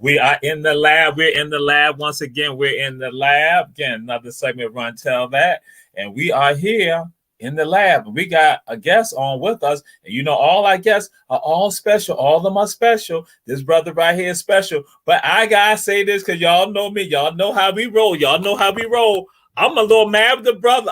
We are in the lab. We're in the lab once again. We're in the lab. Again, another segment, Run Tell That. And we are here in the lab. We got a guest on with us. And you know, all our guests are all special. All of them are special. This brother right here is special. But I got to say this because y'all know me. Y'all know how we roll. Y'all know how we roll. I'm a little mad with the brother.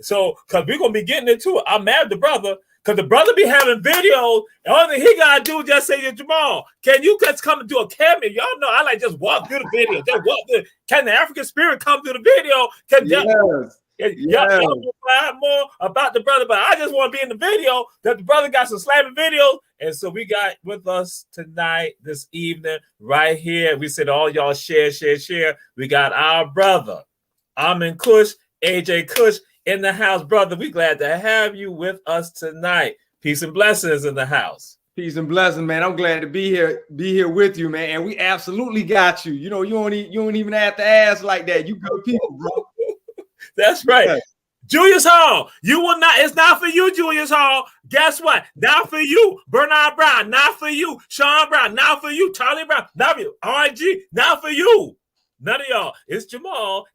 So, because we're going to be getting into it. I'm mad with the brother. Because the brother be having videos, and all thing he got to do is just say to Jamal, can you just come and do a cameo? Y'all know I like just walk through the video. Just walk through. Can the African spirit come through the video? Y'all will find more about the brother, but I just want to be in the video that the brother got some slamming videos. And so we got with us tonight, this evening, right here. We said all y'all share. We got our brother, Amin Kush, AJ Kush, in the house. Brother, we glad to have you with us tonight. Peace and blessings in the house. Peace and blessings, man. I'm glad to be here with you, man. And we absolutely got you. You know, you don't even have to ask like that. You good people, bro. That's right. Yeah. Julius Hall, you will not. It's not for you, Julius Hall. Guess what? Not for you. Bernard Brown, not for you. Sean Brown, not for you. Charlie Brown, not for you. RG, not for you. None of y'all. It's Jamal.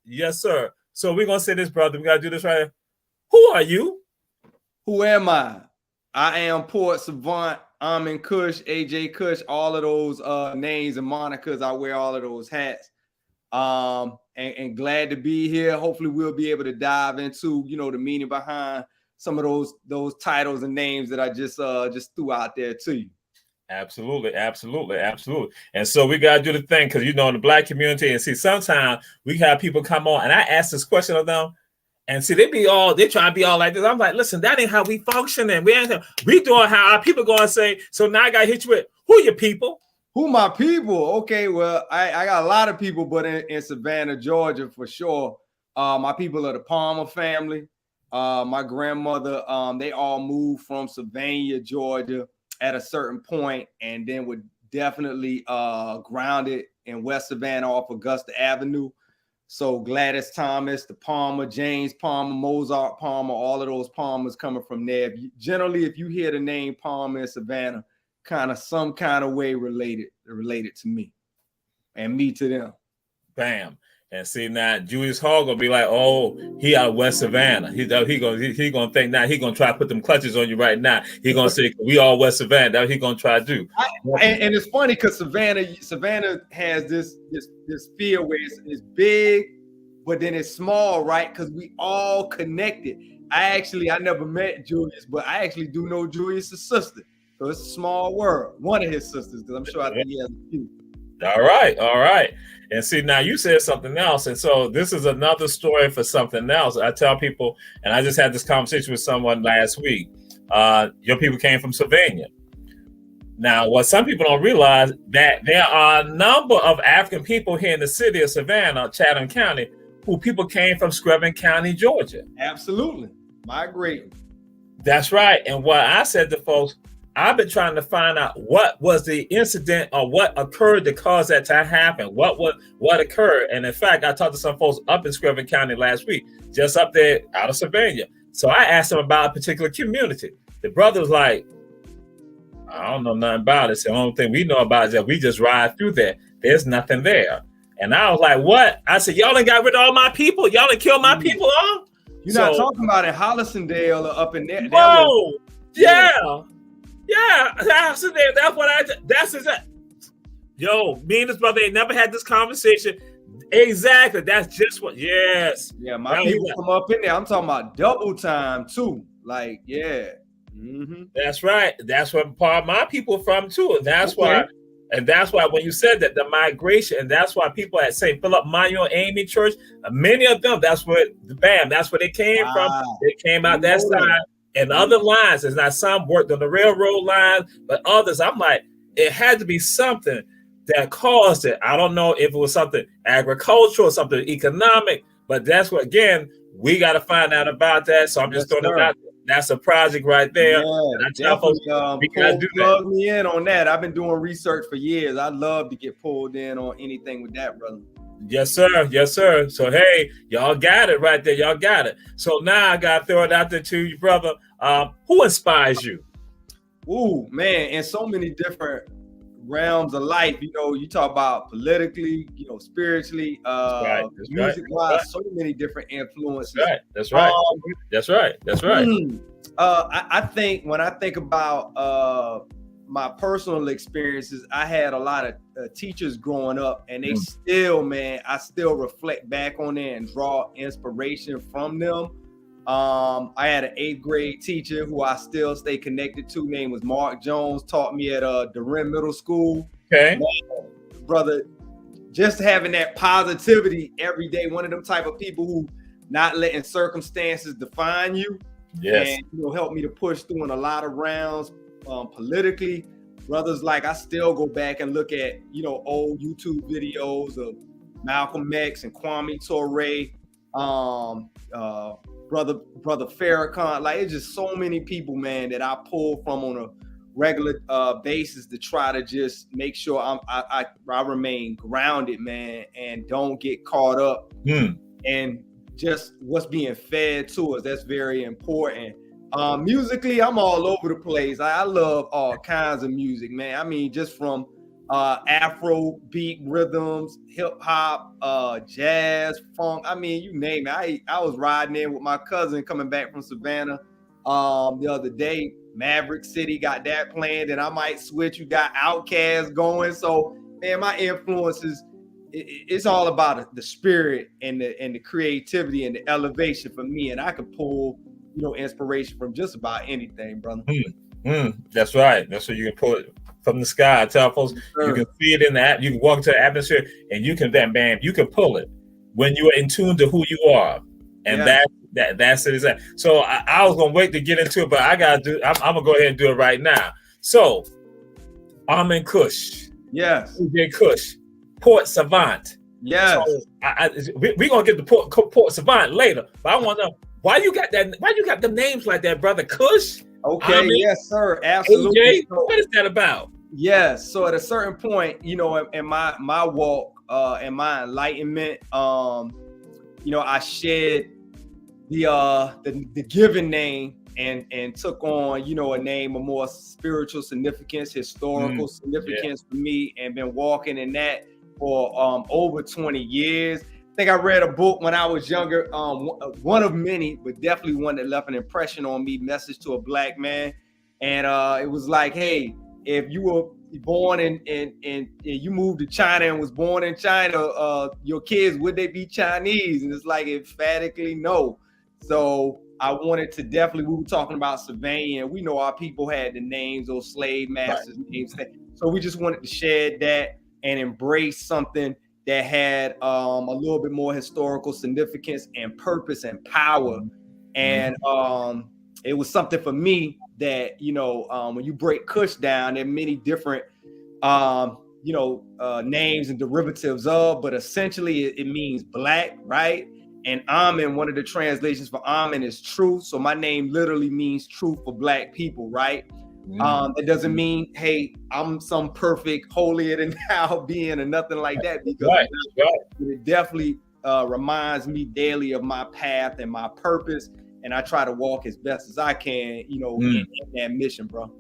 Yes, sir. So we're gonna say this, brother. We gotta do this right here. Who are you? Who am I? I am Port Savant. I'm in Kush, AJ Kush, all of those names and monikers. I wear all of those hats. And glad to be here. Hopefully we'll be able to dive into, you know, the meaning behind some of those titles and names that I just threw out there to you. Absolutely. And so we got to do the thing because, you know, in the Black community, and see, sometimes we have people come on and I ask this question of them and see, they try to be all like this. I'm like, listen, that ain't how we functioning. We doing how our people going to say, so now I got to hit you with, who your people? Who my people? Okay, well, I got a lot of people, but in Savannah, Georgia, for sure. My people are the Palmer family. My grandmother, they all moved from Savannah, Georgia at a certain point, and then were definitely grounded in West Savannah off Augusta Avenue. So Gladys Thomas, the Palmer, James Palmer, Mozart Palmer, all of those Palmers coming from there. Generally, if you hear the name Palmer in Savannah, kind of some kind of way related to me and me to them. Bam. And see, now Julius Hall gonna be like, oh, he out of West Savannah. He gonna think now he gonna try to put them clutches on you right now. He gonna say we all West Savannah. That's what he gonna try to do. And it's funny because Savannah has this feel where it's big, but then it's small, right? Because we all connected. I never met Julius, but I actually do know Julius's sister. So it's a small world. One of his sisters, because I'm sure I think he has a few. All right. And see, now you said something else. And so this is another story for something else. I tell people, and I just had this conversation with someone last week. Your people came from Savannah. Now, what some people don't realize that there are a number of African people here in the city of Savannah, Chatham County, who people came from Screven County, Georgia. Absolutely. Migrating. That's right. And what I said to folks, I've been trying to find out what was the incident or what occurred to cause that to happen. What occurred? And in fact, I talked to some folks up in Screven County last week, just up there out of Savannah. So I asked them about a particular community. The brother was like, I don't know nothing about it. The only thing we know about is that we just ride through there. There's nothing there. And I was like, what? I said, y'all done got rid of all my people? Y'all done killed my people off? You're not talking about in Hollisondale or up in there. Whoa, yeah, that's it. Yo, me and this brother ain't never had this conversation. Exactly. That's just what. Yes. Yeah, my people come up in there. I'm talking about double time too. Like, yeah. Mm-hmm. That's right. That's where part of my people are from too, and that's why. And that's why when you said that the migration, and that's why people at St. Philip Mayo Amy Church, many of them, that's where they came from. They came out that side. And other lines, there's not some worked on the railroad line, but others, I'm like, it had to be something that caused it. I don't know if it was something agricultural, something economic, but that's what, again, we got to find out about that. So I'm just throwing it out there. That's a project right there. Yeah, and I tell folks, we got to do that. Plug me in on that. I've been doing research for years. I'd love to get pulled in on anything with that, brother. Yes, sir. So, hey, y'all got it right there. Y'all got it. So now I got to throw it out there to you, brother. Who inspires you? Ooh, man, in so many different realms of life, you know, you talk about politically, you know, spiritually, That's right. That's right. music That's right. wise, so many different That's influences. right. That's right. Um, That's right. That's right. I think when I think about my personal experiences, I had a lot of teachers growing up, and they still, man, I still reflect back on it and draw inspiration from them. I had an 8th grade teacher who I still stay connected to. Name was Mark Jones. Taught me at Durham Middle School. Okay, man, brother, just having that positivity every day. One of them type of people who not letting circumstances define you. Yes, and you know, helped me to push through in a lot of rounds politically. Brothers, like I still go back and look at, you know, old YouTube videos of Malcolm X and Kwame Ture, brother Farrakhan. Like, it's just so many people, man, that I pull from on a regular basis to try to just make sure I remain grounded, man, and don't get caught up and just what's being fed to us. That's very important. Musically, I'm all over the place. I love all kinds of music, man. I mean, just from Afro beat rhythms, hip hop, jazz, funk. I mean, you name it. I was riding in with my cousin coming back from Savannah the other day. Maverick City got that playing, and I might switch. You got Outkast going. So, man, my influences, it's all about the spirit and the creativity and the elevation for me. And I could pull, you know, inspiration from just about anything, brother. That's right. That's what you can pull it from the sky. I tell folks, you can see it in the app. You can walk into the atmosphere, and you can you can pull it when you are in tune to who you are, and that's it. Exactly. So I was gonna wait to get into it, but I'm gonna go ahead and do it right now. So, Armin Kush, yes, DJ Kush, Port Savant. Yes. So we're gonna get the Port Savant later, but I want to know why you got that. Why you got the names like that, brother? Kush. Okay. Yes, sir. Absolutely. AJ, what is that about? Yes. So at a certain point, you know, in my walk, and my enlightenment, you know, I shed the given name and took on, you know, a name of more spiritual significance, historical significance for me, and been walking in that for over 20 years. I think I read a book when I was younger, one of many, but definitely one that left an impression on me, Message to a Black Man. And it was like, hey, if you were born and you moved to China and was born in China, your kids, would they be Chinese? And it's like, emphatically no. So I wanted to definitely, we were talking about Savannah, and we know our people had the names, those slave masters' names. So we just wanted to shed that and embrace something that had a little bit more historical significance and purpose and power. And it was something for me that, you know, when you break Kush down, there are many different, you know, names and derivatives of, but essentially it means black, right? And Amen, one of the translations for Amen is truth. So my name literally means truth for black people, right? It doesn't mean, hey, I'm some perfect holier than thou being or nothing like that, because it definitely reminds me daily of my path and my purpose, and I try to walk as best as I can, you know, in that mission, bro.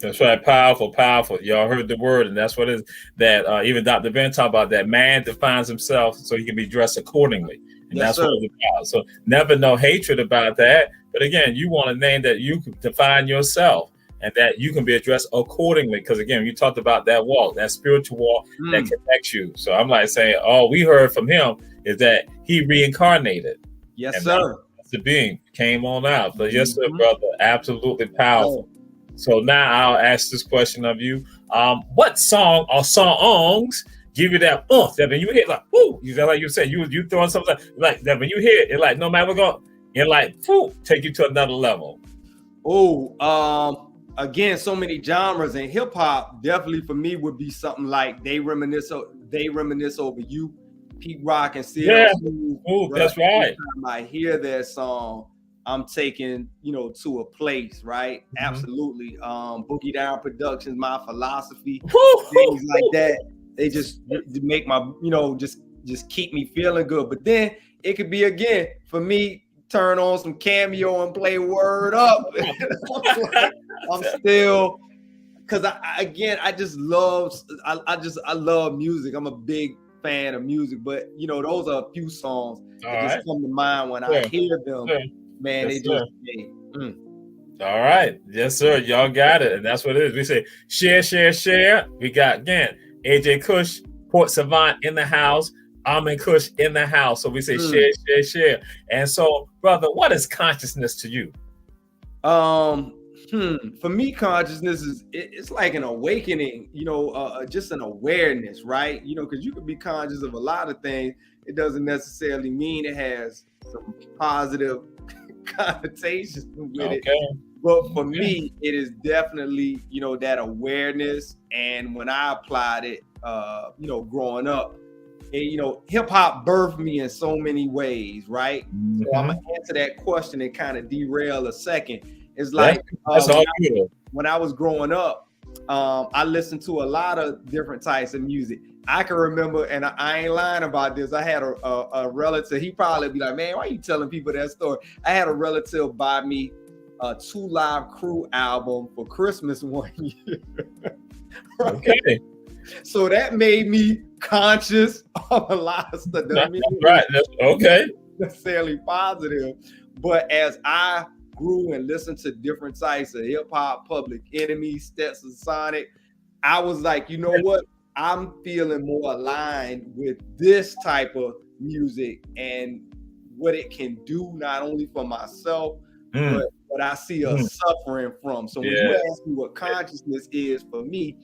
That's right. Powerful, powerful. Y'all heard the word, and that's what it is that even Dr. Ben talked about, that man defines himself so he can be dressed accordingly. And that's what it's about. So never no hatred about that. But again, you want a name that you can define yourself and that you can be addressed accordingly. Because again, you talked about that walk, that spiritual walk that connects you. So I'm like saying, all we heard from him is that he reincarnated. Yes, sir. The being came on out. But yes, sir, brother, absolutely powerful. So now I'll ask this question of you. What song or songs give you that that when you hit like, whoo, you know, like you said, you throwing something like that when you hear it, like no matter what going, it like whoo, take you to another level. Again, so many genres, and hip hop definitely for me would be something like They Reminisce Over You, Pete Rock and CL Smooth. Oh, that's right. Every time I hear that song, I'm taken, you know, to a place, right? Absolutely. Boogie Down Productions, My Philosophy, things like that. They just make my, you know, just keep me feeling good. But then it could be, again, for me, turn on some Cameo and play Word Up. I'm still, because I just love, I love music. I'm a big fan of music, but you know, those are a few songs that just come to mind when I hear them. Man, they just All right. Yes, sir. Y'all got it. And that's what it is. We say share, share, share. We got, again, AJ Kush, Port Savant in the house. Amin Kush in the house. So we say share, share, share. And so, brother, what is consciousness to you? For me, consciousness is it's like an awakening, you know, just an awareness, right? You know, because you can be conscious of a lot of things. It doesn't necessarily mean it has some positive connotations with it. But for me, it is definitely, you know, that awareness. And when I applied it, you know, growing up, and, you know, hip hop birthed me in so many ways, right? So I'm gonna answer that question and kind of derail a second. It's like when I was growing up, I listened to a lot of different types of music. I can remember, and I ain't lying about this, I had a relative, he probably be like, man, why are you telling people that story? I had a relative buy me a 2 Live Crew album for Christmas one year. Right? Okay. So that made me conscious of a lot of stuff. Right. Okay. Necessarily positive. But as I grew and listened to different types of hip hop, Public Enemy, Stetson Sonic, I was like, you know what? I'm feeling more aligned with this type of music and what it can do, not only for myself, but what I see us suffering from. So when you ask me what consciousness is for me,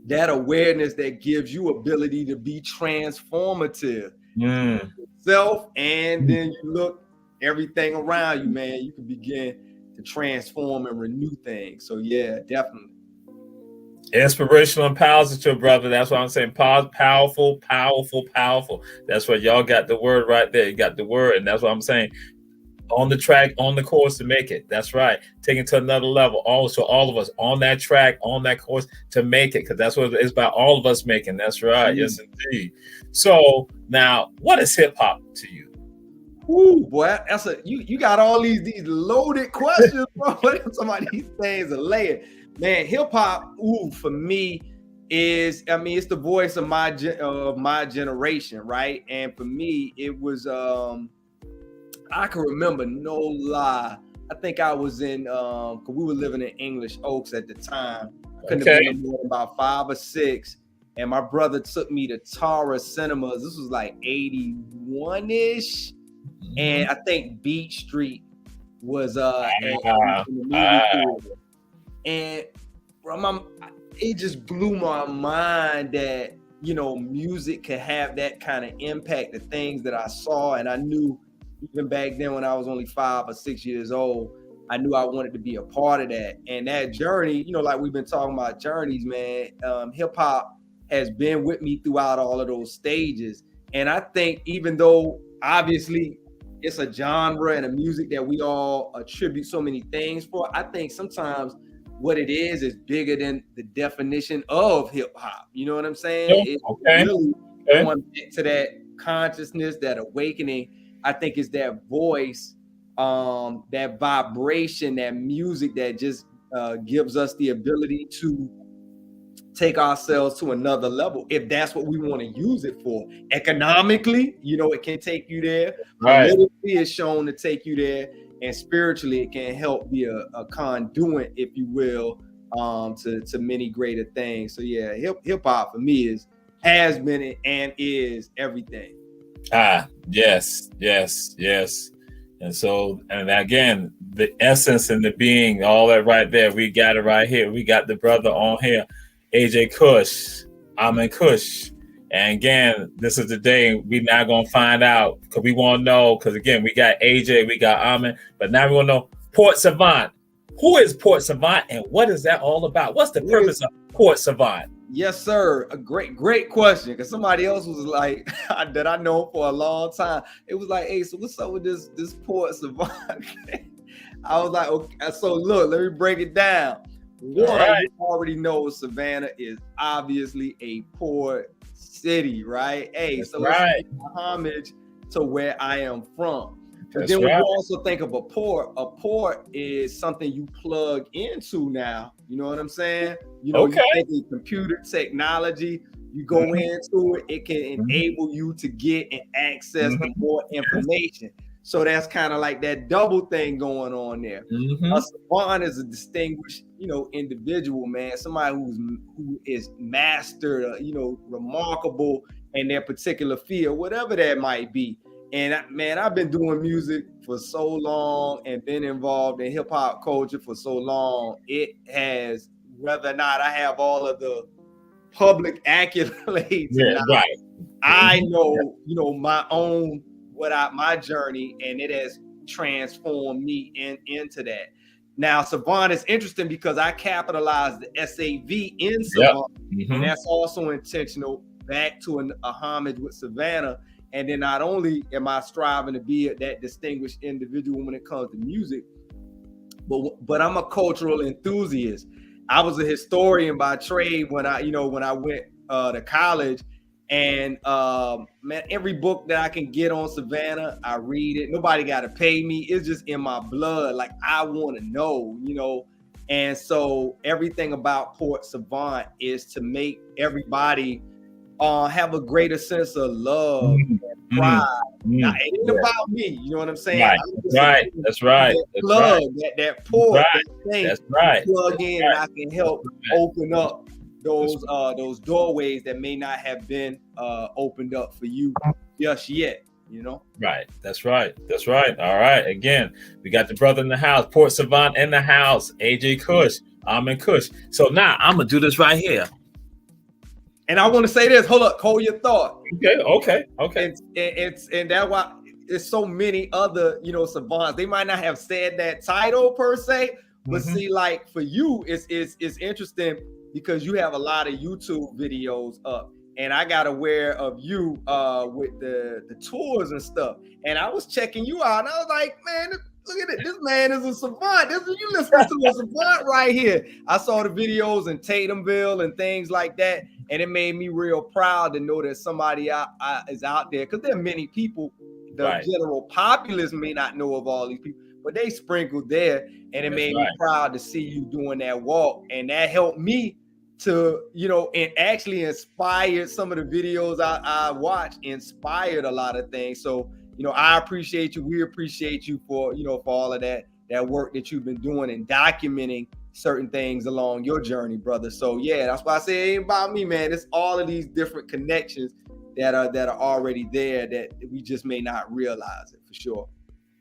that awareness that gives you ability to be transformative yourself, and then you look everything around you, man, you can begin to transform and renew things. So yeah, definitely. Inspirational and positive, brother. That's what I'm saying. Powerful, powerful, powerful. That's what y'all got the word right there. You got the word, and that's what I'm saying. On the track, on the course to make it. That's right. Take it to another level. Also, all of us on that track, on that course to make it, because that's what it's about. All of us making. That's right. Yes, indeed. So now, what is hip hop to you? Ooh, boy, that's you got all these loaded questions, bro. Some of these things are layered. Man, hip hop, for me is, I mean, it's the voice of my generation, right? And for me, it was I can remember, no lie, I think I was in because we were living in English Oaks at the time. I couldn't have been more than about 5 or 6. And my brother took me to Tara Cinemas. This was like 81-ish. And I think Beach Street was in the movie theater. And it just blew my mind that, you know, music could have that kind of impact, the things that I saw. And I knew even back then when I was only 5 or 6 years old, I knew I wanted to be a part of that. And that journey, you know, like we've been talking about journeys, man, hip hop has been with me throughout all of those stages. And I think even though obviously it's a genre and a music that we all attribute so many things for, I think sometimes what it is bigger than the definition of hip hop. You know what I'm saying? It's really going back to that consciousness, that awakening. I think it's that voice, that vibration, that music that just gives us the ability to take ourselves to another level, if that's what we want to use it for. Economically, you know, it can take you there. Right. Politically, it's shown to take you there. And spiritually, it can help be a conduit, if you will, to many greater things. So yeah, hip hop for me has been and is everything. Yes. And so, and again, the essence and the being, all that right there, we got it right here. We got the brother on here, AJ Kush, Amin Kush. And again, this is the day we now gonna find out, because we want to know, because again, we got AJ, we got Amin, but now we want to know Port Savant. Who is Port Savant and what is that all about? What's the purpose of Port Savant? Yes, sir. A great question. Because somebody else was like, that I know for a long time. It was like, hey, so what's up with this Port Savant? I was like, okay, so look, let me break it down. One, you already know Savannah is obviously a port city, right? Hey, so it's homage to where I am from. But then when you also think of a port is something you plug into now. You know what I'm saying? You know, you think of computer technology, you go into it, it can enable you to get and access to more information. So that's kind of like that double thing going on there. A savant is a distinguished, you know, individual, man. Somebody who is mastered, you know, remarkable in their particular field, whatever that might be. And man, I've been doing music for so long and been involved in hip hop culture for so long. It has, whether or not I have all of the public accolades, I know, you know, my own, my journey, and it has transformed me into that. Now, Savant is interesting because I capitalized the SAV in Savant, and that's also intentional, back to a homage with Savannah. And then not only am I striving to be that distinguished individual when it comes to music, but I'm a cultural enthusiast. I was a historian by trade when I went to college, and man, every book that I can get on Savannah, I read it. Nobody got to pay me. It's just in my blood. Like, I want to know, you know. And so everything about Port Savant is to make everybody have a greater sense of love and pride. Now, it ain't about me, you know what I'm saying? That's right. That port, that thing, plug in, and I can help open up those doorways that may not have been opened up for you just yet, you know? Right. That's right. All right. Again, we got the brother in the house, Port Savant in the house, AJ Kush. I'm in Kush. So now I'm gonna do this right here. And I want to say this. Hold your thought. Okay. And that's why there's so many other, you know, savants. They might not have said that title per se, but see, like for you, it's interesting because you have a lot of YouTube videos up, and I got aware of you with the tours and stuff. And I was checking you out, and I was like, man, look at it. This man is a savant. You listening to a savant right here. I saw the videos in Tatumville and things like that. And it made me real proud to know that somebody is out there, because there are many people, the general populace may not know of all these people, but they sprinkled there, and it made me proud to see you doing that walk. And that helped me to, you know, and actually inspired some of the videos I watched, inspired a lot of things. So, you know, I appreciate you. We appreciate you for, you know, for all of that work that you've been doing and documenting certain things along your journey, brother. So yeah, that's why I say it ain't about me, man. It's all of these different connections that are already there that we just may not realize it, for sure.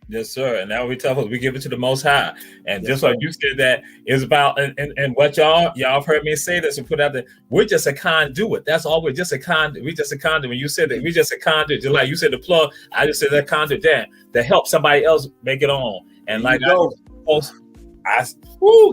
Yes, sir. And now we give it to the Most High. And just like you said, that is about, and what y'all have heard me say this and put out there, we're just a conduit. That's all. We're just a conduit. We're just a conduit. When you said that, we're just a conduit, just like you said, the plug, I just said that conduit there to help somebody else make it on. And like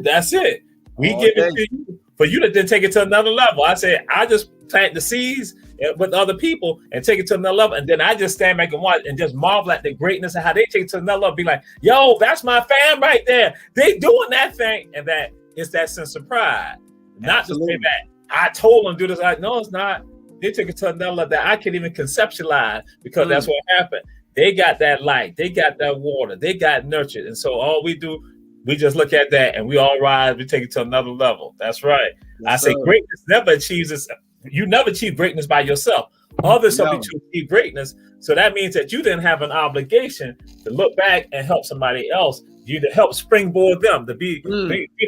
that's it. We give it to you for you to then take it to another level. I say, I just plant the seeds with other people and take it to another level, and then I just stand back and watch and just marvel at the greatness of how they take it to another level. Be like, yo, that's my fam right there. They doing that thing, and that it's that sense of pride. Not to say that I told them to do this. No, it's not. They took it to another level that I can't even conceptualize, because that's what happened. They got that light, they got that water, they got nurtured, and so all we do, we just look at that and we all rise. We take it to another level. That's right. Yes, I say greatness never achieves this. You never achieve greatness by yourself. Others help you to achieve greatness. So that means that you then have an obligation to look back and help somebody else. You to help springboard them, to be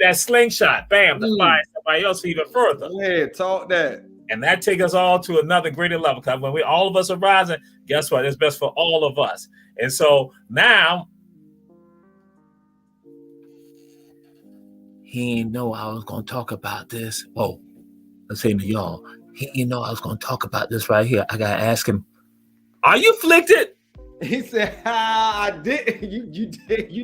that slingshot, bam, to find somebody else even further. Yeah, talk that. And that takes us all to another greater level. Because when all of us are rising, guess what? It's best for all of us. And so now, he didn't know I was going to talk about this. Oh, let's say to y'all, he didn't know I was going to talk about this right here. I got to ask him, are you afflicted? He said, I didn't. You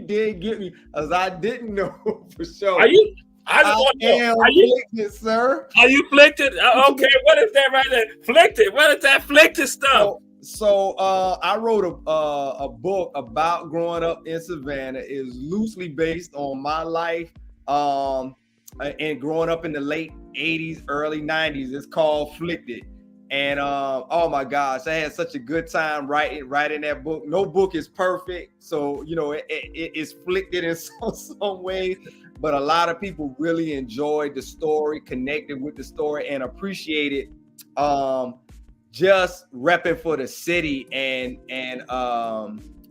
did get me, as I didn't know for sure. Are you? I am afflicted, sir. Are you afflicted? Okay, what is that right there? Afflicted. What is that afflicted stuff? So I wrote a book about growing up in Savannah. It's loosely based on my life and growing up in the late 80s, early 90s. It's called Afflicted. And oh my gosh, I had such a good time writing that book. No book is perfect, so you know it's flicked in some ways, but a lot of people really enjoyed the story, connected with the story, and appreciated just repping for the city and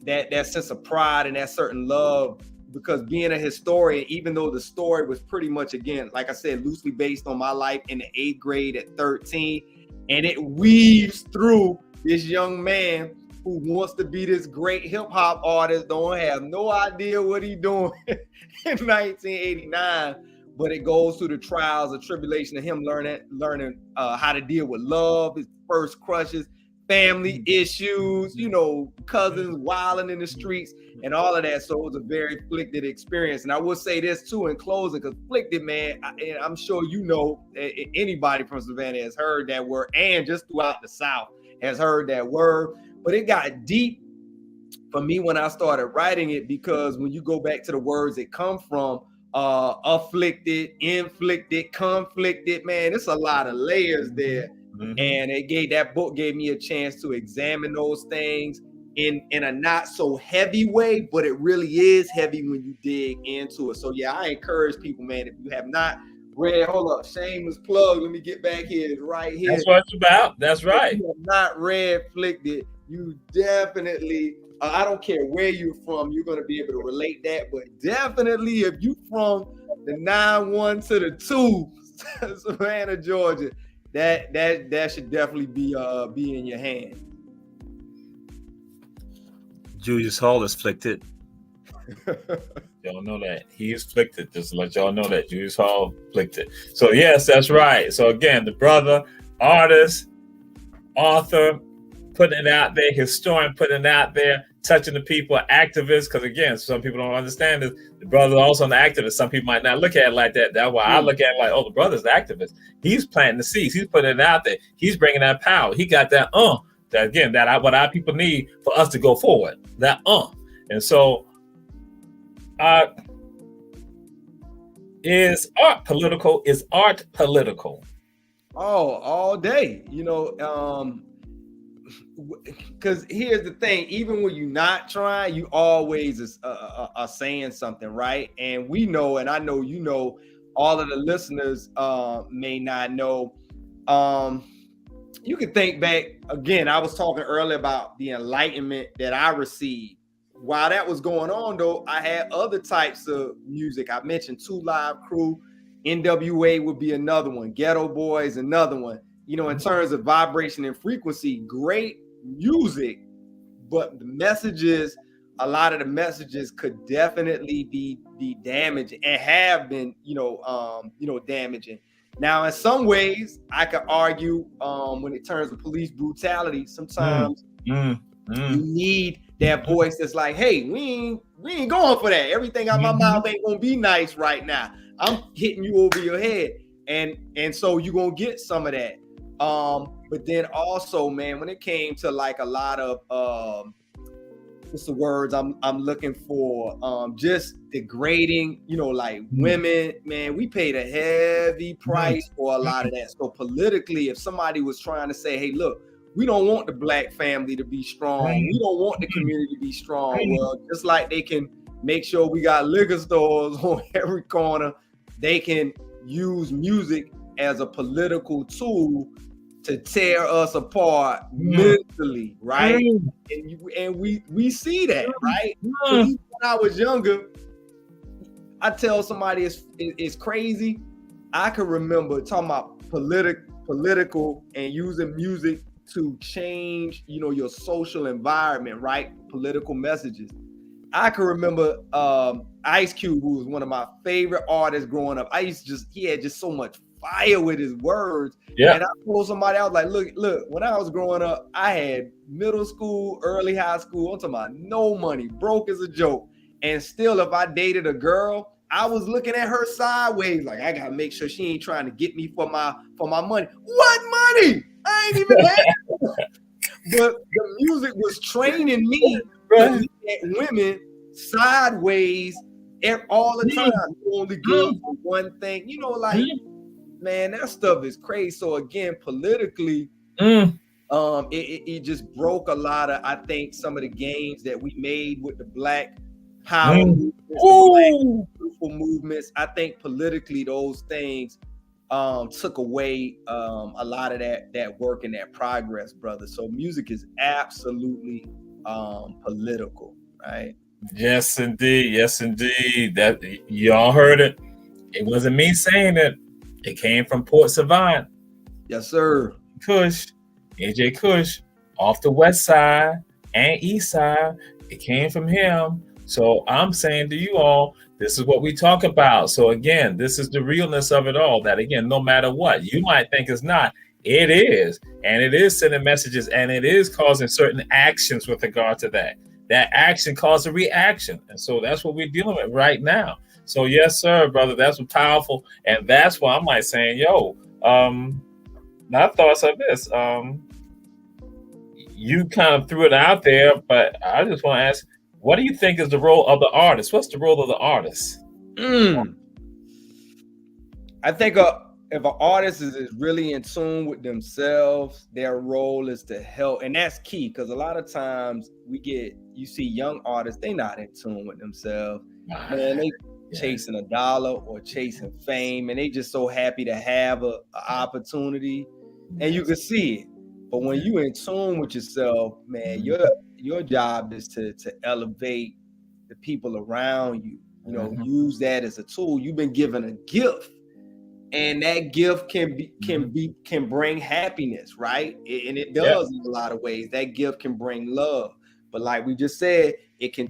that sense of pride and that certain love. Because being a historian, even though the story was pretty much, again, like I said, loosely based on my life in the 8th grade at 13, and it weaves through this young man who wants to be this great hip hop artist, don't have no idea what he's doing in 1989, but it goes through the trials and tribulation of him learning how to deal with love, his first crushes, family issues, you know, cousins wilding in the streets and all of that. So it was a very Flicked experience. And I will say this too in closing, because Flicked, man, and I'm sure you know, anybody from Savannah has heard that word, and just throughout the South has heard that word. But it got deep for me when I started writing it, because when you go back to the words it come from, afflicted, inflicted, conflicted, man, it's a lot of layers there. And that book gave me a chance to examine those things in a not so heavy way, but it really is heavy when you dig into it. So yeah, I encourage people, man, if you have not read, hold up, shameless plug, let me get back here, it's right here. That's what it's about. That's right. If you have not read Flicked, you definitely, I don't care where you're from, you're going to be able to relate that. But definitely if you from the 9-1 to the 2, Savannah, Georgia, that should definitely be in your hand. Julius Hall is Flicked. Y'all know that. He is Flicked. Just to let y'all know that. Julius Hall Flicked. So yes, that's right. So again, the brother, artist, author, putting it out there, historian putting it out there, touching the people, activist, because again, some people don't understand this. The brother also an activist. Some people might not look at it like that. That's why I look at it like, oh, the brother's an activist. He's planting the seeds. He's putting it out there. He's bringing that power. He got that what our people need for us to go forward. And so is art political? Is art political? Oh, all day. You know, because here's the thing, even when you're not trying, you always are saying something, right? And we know, and I know you know, all of the listeners may not know. You can think back, again, I was talking earlier about the enlightenment that I received. While that was going on, though, I had other types of music. I mentioned 2 Live Crew, NWA would be another one, Ghetto Boys, another one. You know, in terms of vibration and frequency, great music, but the messages, a lot of the messages could definitely be damaging and have been, damaging. Now, in some ways, I could argue when it turns to police brutality, sometimes you need that voice that's like, hey, we ain't going for that. Everything out my mouth ain't gonna be nice right now. I'm hitting you over your head. And so you're gonna get some of that. But then also, man, when it came to like a lot of what's the words I'm looking for, just degrading, like women, man, we paid a heavy price for a lot of that. So politically, if somebody was trying to say, hey, look, we don't want the Black family to be strong, we don't want the community to be strong, well, just like they can make sure we got liquor stores on every corner, they can use music as a political tool to tear us apart mentally, right? And we see that, right? So when I was younger, I tell somebody it's crazy. I can remember talking about political and using music to change, your social environment, right? Political messages. I can remember Ice Cube, who was one of my favorite artists growing up. He had just so much fire with his words. Yeah. And I told somebody, I was like, look, when I was growing up, I had middle school, early high school, I'm talking about no money, broke as a joke. And still, if I dated a girl, I was looking at her sideways, like I gotta make sure she ain't trying to get me for my money. What money? I ain't even had it. But the music was training me to look at women sideways all the time. You only good for one thing, man, that stuff is crazy. So again, politically, It just broke a lot of, I think, some of the gains that we made with the Black Power movements, the Black beautiful movements. I think politically those things took away a lot of that work and that progress, brother. So music is absolutely political, right? Yes, indeed. Yes, indeed. That y'all heard it. It wasn't me saying it. It came from Port Savant. Yes, sir. Kush, AJ Kush, off the west side and east side. It came from him. So I'm saying to you all, this is what we talk about. So again, this is the realness of it all. That again, no matter what, you might think it's not. It is. And it is sending messages and it is causing certain actions with regard to that. That action caused a reaction. And so that's what we're dealing with right now. So yes, sir, brother, that's powerful. And that's why I'm like saying, yo, my thoughts of this. You kind of threw it out there, but I just want to ask, what do you think is the role of the artist? What's the role of the artist? I think if an artist is really in tune with themselves, their role is to help. And that's key, because a lot of times you see young artists, they're not in tune with themselves. Man, they chasing a dollar or chasing fame, and they just so happy to have an opportunity, and you can see it. But when you in tune with yourself, man, your job is to elevate the people around you. You know, use that as a tool. You've been given a gift, and that gift can bring happiness, right? And it does in a lot of ways. That gift can bring love, but like we just said, it can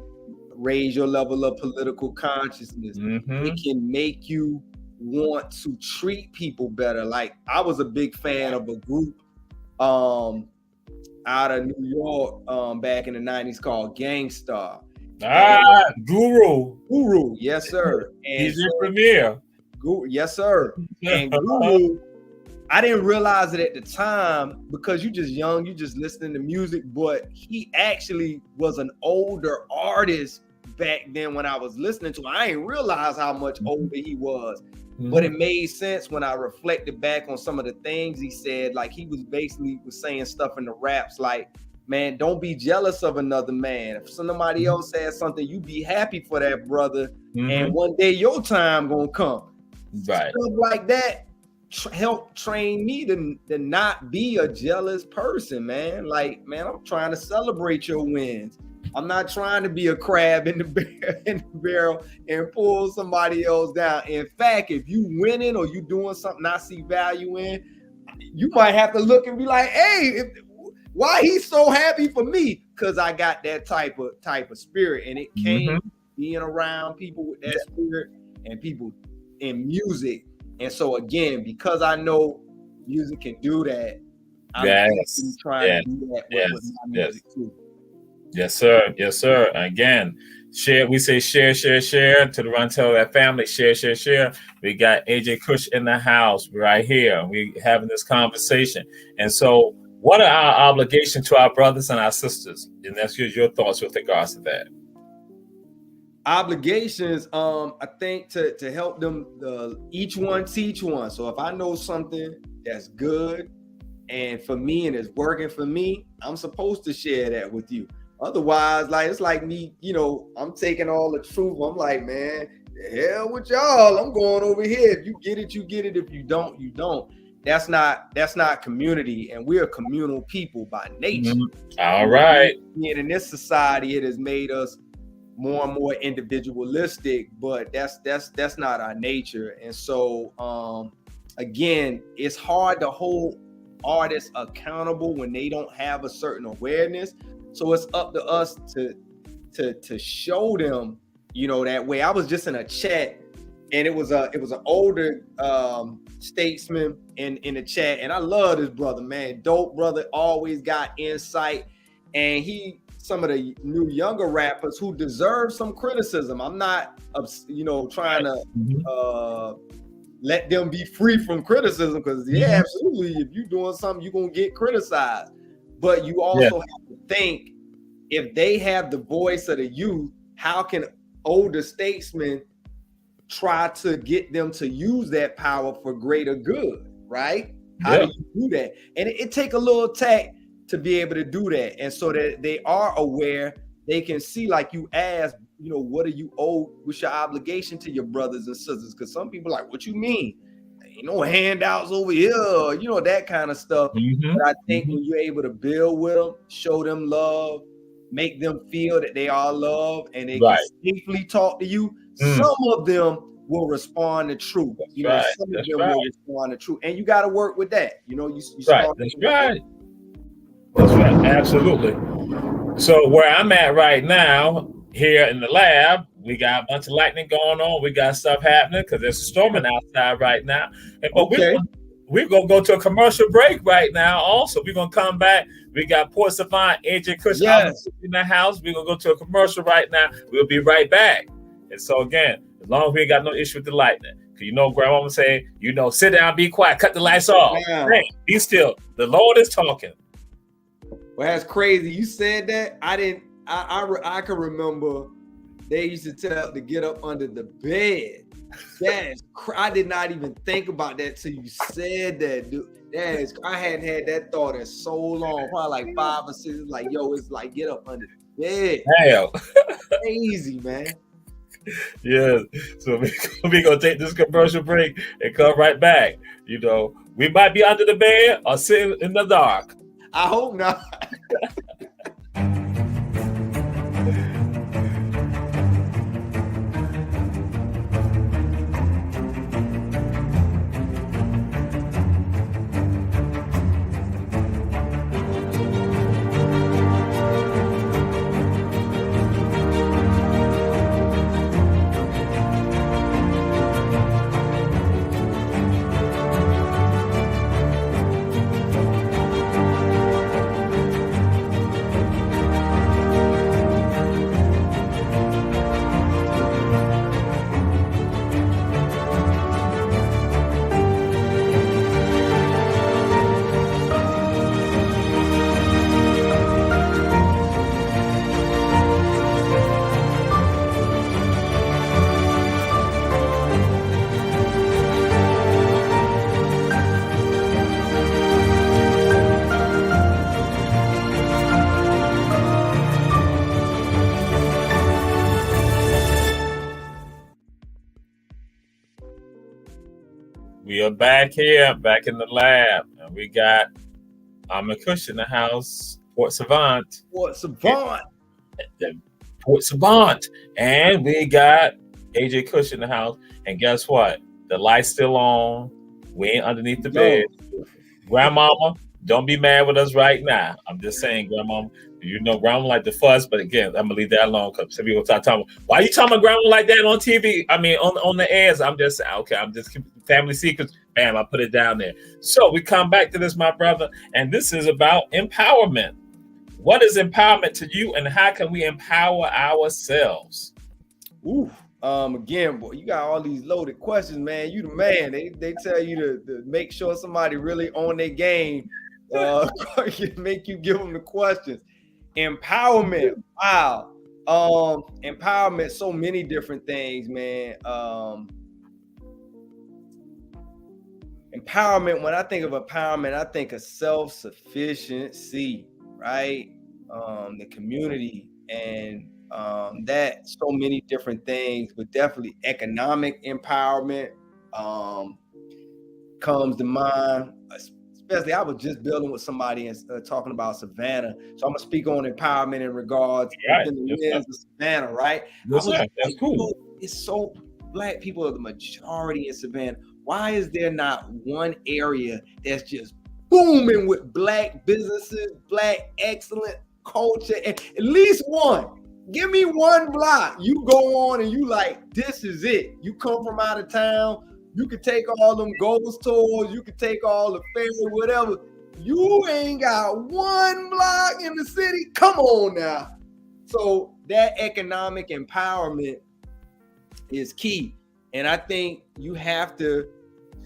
raise your level of political consciousness. It can make you want to treat people better. Like I was a big fan of a group out of New York back in the 90s called Gangstar. Guru, yes sir. And He's your premier. Guru, yes sir. And Guru, I didn't realize it at the time because you're just young, you just listening to music, but he actually was an older artist back then when I was listening to him. I didn't realize how much older he was. But it made sense when I reflected back on some of the things he said. Like he was basically saying stuff in the raps like, man, don't be jealous of another man. If somebody else says something, you be happy for that brother. And one day your time gonna come. Right. Stuff like that help train me to not be a jealous person, man. Like, man, I'm trying to celebrate your wins. I'm not trying to be a crab in the barrel and pull somebody else down. In fact, if you winning or you doing something I see value in, you might have to look and be like, hey, why he's so happy for me? Because I got that type of spirit, and it came being around people with that spirit and people in music. And so again, because I know music can do that, I'm trying to do that with my music too. Yes, sir. Yes, sir. Again, share. We say share to the Run Tell That family. Share. We got AJ Kush in the house right here. We having this conversation. And so, what are our obligations to our brothers and our sisters? And that's your thoughts with regards to that. Obligations, I think to help them, each one teach one. So if I know something that's good and for me and it's working for me, I'm supposed to share that with you. Otherwise, like it's like me, I'm taking all the truth. I'm like, man, the hell with y'all. I'm going over here. If you get it, you get it. If you don't, you don't. That's not community, and we're communal people by nature. All right. And in this society, it has made us more and more individualistic, but that's not our nature. And so again, it's hard to hold artists accountable when they don't have a certain awareness. So it's up to us to show them, that way. I was just in a chat, and it was an older statesman in the chat, and I love this brother, man. Dope brother, always got insight, and some of the new younger rappers who deserve some criticism. I'm not, trying to let them be free from criticism, because absolutely, if you're doing something, you're gonna get criticized. But you also have to think, if they have the voice of the youth, how can older statesmen try to get them to use that power for greater good, right? How do you do that? And it take a little tact to be able to do that. And so that they are aware, they can see, like you asked, you know, what do you owe? What's your obligation to your brothers and sisters? Because some people are like, what you mean? Ain't no handouts over here, you know, that kind of stuff. But I think when you're able to build with them, show them love, make them feel that they are loved and they can safely talk to you, some of them will respond to truth. That's you know, right. some of That's them right. will respond to truth. And you got to work with that. You know, you Right. start. That's right. That's right. Absolutely. So where I'm at right now, here in the lab, we got a bunch of lightning going on. We got stuff happening because there's storming outside right now. And but we're gonna go to a commercial break right now. Also, we're gonna come back. We got Port Savant, AJ Kush in the house. We're gonna go to a commercial right now. We'll be right back. And so again, as long as we ain't got no issue with the lightning, because you know, Grandma would say, you know, sit down, be quiet, cut the lights off. Hey, be still. The Lord is talking. Well, that's crazy. You said that. I can remember they used to tell to get up under the bed. I did not even think about that till you said that, dude. I hadn't had that thought in so long, probably like 5 or 6. Like, yo, it's like get up under the bed. Hell. Crazy, man. Yeah. So we're gonna take this commercial break and come right back. You know, we might be under the bed or sitting in the dark. I hope not. We are back here, back in the lab, and we got Kush in the house, Port Savant, and we got AJ Kush in the house. And guess what? The light's still on. We ain't underneath the bed. Grandmama, don't be mad with us right now. I'm just saying, Grandmama. You know, Grandma like the fuss, but again, I'm gonna leave that alone because some people start talking. Why you talking about Grandma like that on TV? I mean, on the airs. I'm just okay. I'm just keeping family secrets. Bam, I put it down there. So we come back to this, my brother, and this is about empowerment. What is empowerment to you, and how can we empower ourselves? Again, boy, you got all these loaded questions, man. You the man. They tell you to make sure somebody really on their game. Make you give them the questions. Empowerment. Wow. Empowerment, so many different things, man. Empowerment, when I think of empowerment, I think of self-sufficiency, right? The community and that so many different things, but definitely economic empowerment comes to mind. Especially, I was just building with somebody and talking about Savannah. So I'm gonna speak on empowerment in regards to the lens of Savannah, right? That's cool. It's so Black people are the majority in Savannah. Why is there not one area that's just booming with Black businesses, Black excellent culture, and at least one? Give me one block. You go on and you like, this is it. You come from out of town. You could take all them ghost tours. You could take all the ferry, whatever. You ain't got one block in the city. Come on now. So that economic empowerment is key. And I think you have to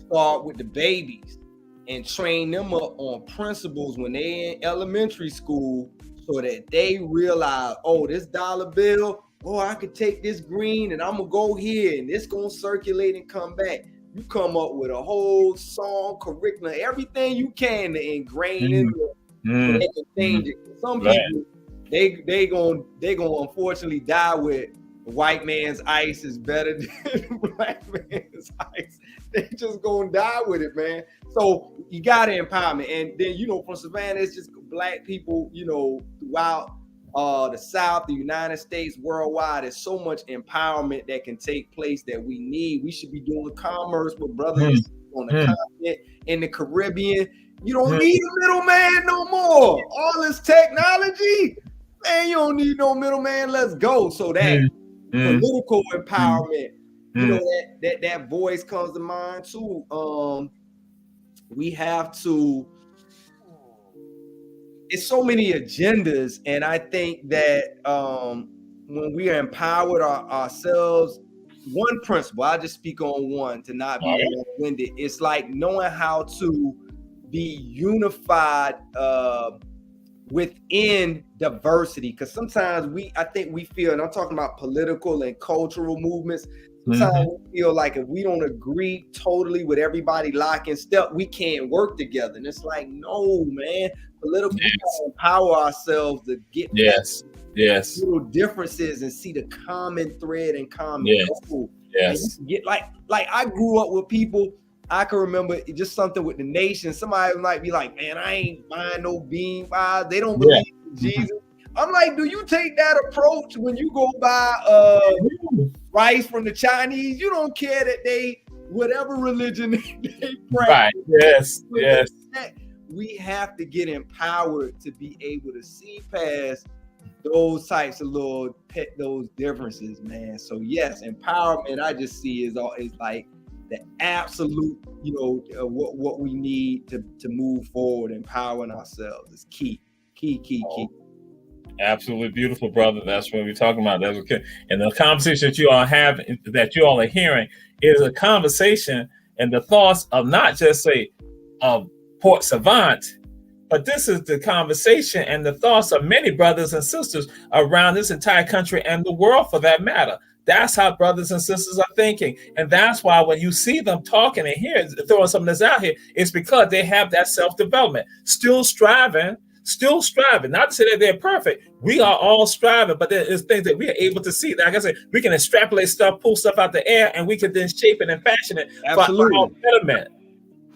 start with the babies and train them up on principles when they're in elementary school so that they realize, oh, this dollar bill, oh, I could take this green and I'm going to go here and it's going to circulate and come back. You come up with a whole song, curriculum, everything you can to ingrain in so they can change it. Some people, they gonna unfortunately die with white man's ice is better than black man's ice. They just gonna die with it, man. So you gotta empowerment. And then, you know, from Savannah, it's just black people, you know, throughout the South, the United States, worldwide. There's so much empowerment that can take place that we need. We should be doing commerce with brothers on the continent, in the Caribbean. You don't need a middleman no more. All this technology, man, you don't need no middleman. Let's go. So that political empowerment, you know, that voice comes to mind too. We have to. It's so many agendas, and I think that when we are empowered ourselves, one principle, I'll just speak on one to not be long-winded. It's like knowing how to be unified within diversity, because sometimes I think we feel, and I'm talking about political and cultural movements, sometimes we feel like if we don't agree totally with everybody lock in step, we can't work together. And it's like, no, man, political empower ourselves to get little differences and see the common thread and common goal. Get like I grew up with people. I can remember just something with the nation. Somebody might be like, man, I ain't buying no bean pies. They don't believe in Jesus. I'm like, do you take that approach when you go buy rice from the Chinese? You don't care that they, whatever religion they practice. Right. Yes. We have to get empowered to be able to see past those types of those differences, man. So yes, empowerment I just see is like the absolute, you know, what we need to move forward. Empowering ourselves is key. Absolutely beautiful, brother. That's what we're talking about. That's okay. And the conversation that you all have, that you all are hearing, is a conversation and the thoughts of not just say Port Savant, but this is the conversation and the thoughts of many brothers and sisters around this entire country and the world, for that matter. That's how brothers and sisters are thinking. And that's why when you see them talking and here throwing something that's out here, it's because they have that self-development, still striving, not to say that they're perfect. We are all striving, but there is things that we are able to see. Like I said, we can extrapolate stuff, pull stuff out the air, and we can then shape it and fashion it for our betterment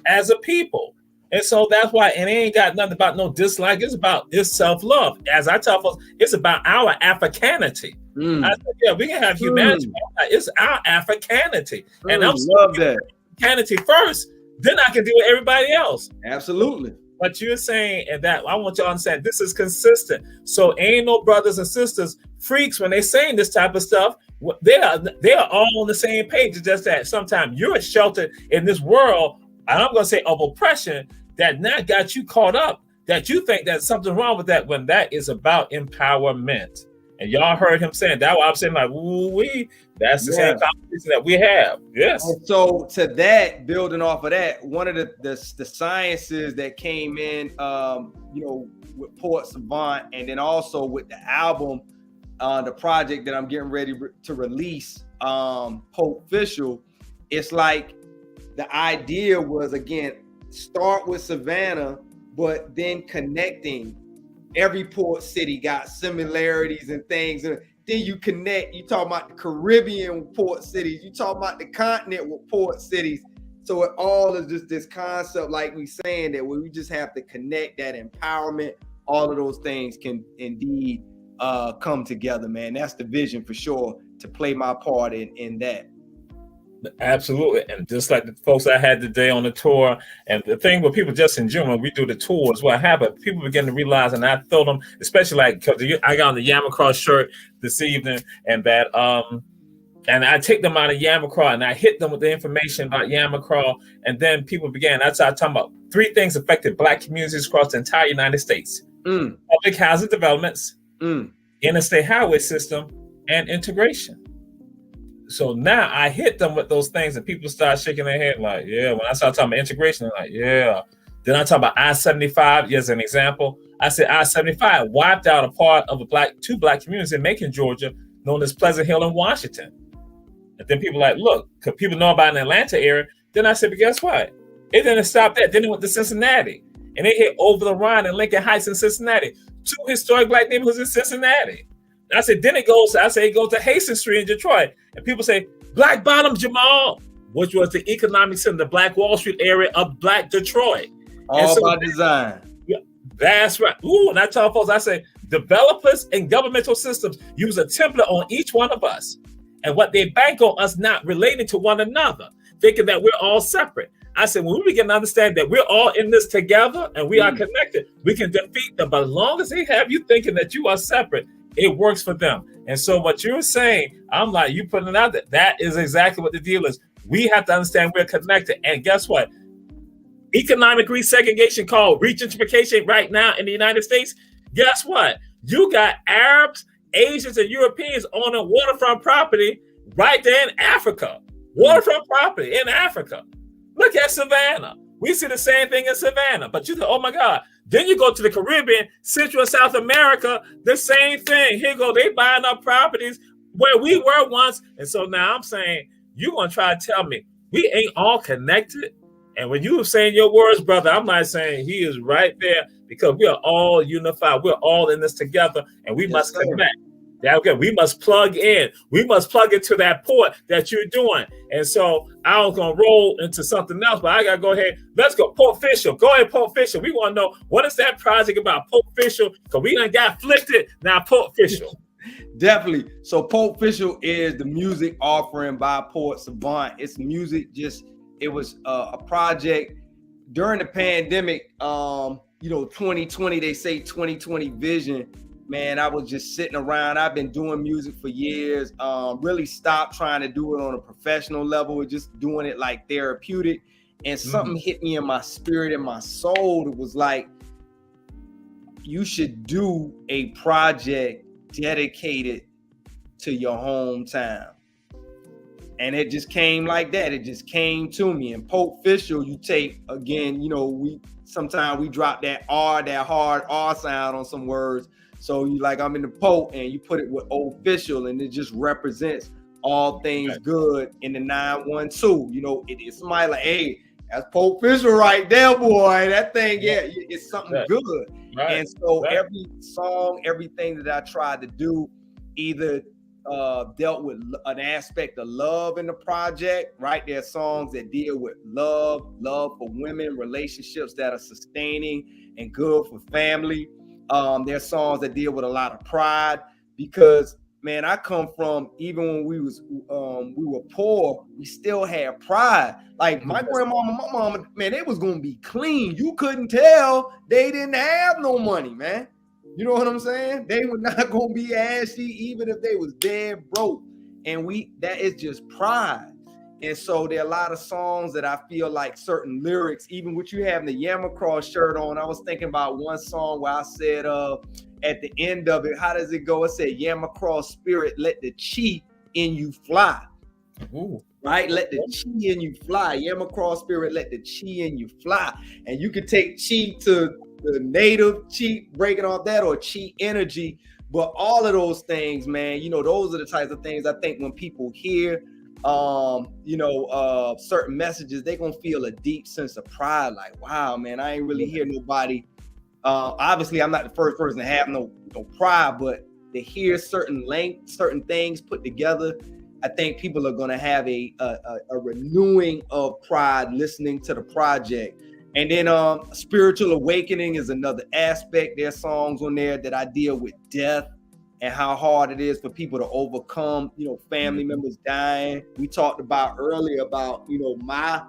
as a people. And so that's why, and it ain't got nothing about no dislike. It's self-love. As I tell folks, it's about our Africanity. I said, we can have humanity. It's our Africanity. And I'm love that. Africanity first, then I can deal with everybody else. Absolutely. But you're saying, and that I want you to understand, this is consistent. So ain't no brothers and sisters freaks when they saying this type of stuff. They are all on the same page. It's just that sometimes you're sheltered in this world, and I'm going to say of oppression, that now got you caught up, that you think that something's wrong with that, when that is about empowerment. And y'all heard him saying that. I'm saying like, ooh-wee, that's the same conversation that we have. Yes. And so to that, building off of that, one of the sciences that came in, you know, with Port Savant, and then also with the album, the project that I'm getting ready to release, Pope Official, it's like the idea was, again, start with Savannah, but then connecting. Every port city got similarities and things, and then you connect. You talk about the Caribbean port cities, you talk about the continent with port cities. So it all is just this concept, like we saying, that we just have to connect that empowerment. All of those things can indeed come together, man. That's the vision for sure, to play my part in that. Absolutely. And just like the folks I had today on the tour, and the thing with people just in general, we do the tours, what happened, people begin to realize, and I told them, especially like, because I got on the Yamacraw shirt this evening, and that and I take them out of Yamacraw and I hit them with the information about Yamacraw, and then people began, I started talking about 3 things affected Black communities across the entire United States: public housing developments, interstate highway system, and integration. So now I hit them with those things, and people start shaking their head like, yeah. When I start talking about integration, they're like, yeah. Then I talk about I-75 as an example. I said I-75 wiped out a part of 2 black communities in Macon, Georgia, known as Pleasant Hill and Washington. And then people like, look, because people know about in the Atlanta area, Then I said, but guess what? It didn't stop that. Then it went to Cincinnati. And they hit Over the Rhine and Lincoln Heights in Cincinnati. 2 historic black neighborhoods in Cincinnati. I said, then it goes to Hastings Street in Detroit. And people say, Black Bottom, Jamal, which was the economic center, the Black Wall Street area of Black Detroit. All by design. Yeah, that's right. Ooh, and I tell folks, I say, developers and governmental systems use a template on each one of us. And what they bank on us not relating to one another, thinking that we're all separate. I said, when we begin to understand that we're all in this together and we are connected, we can defeat them. But as long as they have you thinking that you are separate, it works for them. And so what you're saying, I'm like, you putting it out there. That is exactly what the deal is. We have to understand we're connected. And guess what? Economic resegregation called regentrification right now in the United States. Guess what? You got Arabs, Asians, and Europeans owning waterfront property right there in Africa. Waterfront property in Africa. Look at Savannah. We see the same thing in Savannah. But you think, oh my God. Then you go to the Caribbean, Central and South America, the same thing. Here go, they buying up properties where we were once. And so now I'm saying, you're going to try to tell me we ain't all connected. And when you were saying your words, brother, I'm not saying he is right there because we are all unified. We're all in this together and we must connect. Okay, we must plug in. We must plug into that port that you're doing. And so I was going to roll into something else, but I got to go ahead. Let's go. Port Official. Go ahead, Port Official. We want to know, what is that project about, Port Official? Because we done got flipped it. Now, Port Official. Definitely. So Port Official is the music offering by Port Savant. It's music it was a project during the pandemic. 2020, they say 2020 vision. Man, I was just sitting around. I've been doing music for years. Really stopped trying to do it on a professional level, just doing it like therapeutic. And something hit me in my spirit and my soul. It was like, you should do a project dedicated to your hometown. And it just came like that. It just came to me. And Port Official, you take, again, sometimes we drop that R, that hard R sound on some words. So you like, I'm in the Pope, and you put it with official, and it just represents all things good in the 912. It's somebody like, hey, that's Pope Official right there, boy. That thing, it's something good. Right. And so every song, everything that I tried to do, either dealt with an aspect of love in the project, right? There are songs that deal with love for women, relationships that are sustaining and good for family. There are songs that deal with a lot of pride, because man, I come from, even when we were poor, we still had pride. Like my grandmama, my mama, man, they was gonna be clean. You couldn't tell they didn't have no money, man. You know what I'm saying? They were not gonna be ashy, even if they was dead broke. And that is just pride. And so there are a lot of songs that I feel like certain lyrics, even with you having the Yamacross shirt on, I was thinking about one song where I said, at the end of it, how does it go? It said, Yamacross spirit, let the chi in you fly. Ooh. Right? Let the chi in you fly. Yamacross spirit, let the chi in you fly. And you could take chi to the native chi, breaking off that, or chi energy. But all of those things, man, those are the types of things I think when people hear certain messages, they're gonna feel a deep sense of pride, like, wow, man, I ain't really hear nobody. Obviously I'm not the first person to have no pride, but to hear certain things put together, I think people are gonna have a renewing of pride listening to the project. And then spiritual awakening is another aspect. There's songs on there that I deal with death and how hard it is for people to overcome, family members dying. We talked about earlier about, my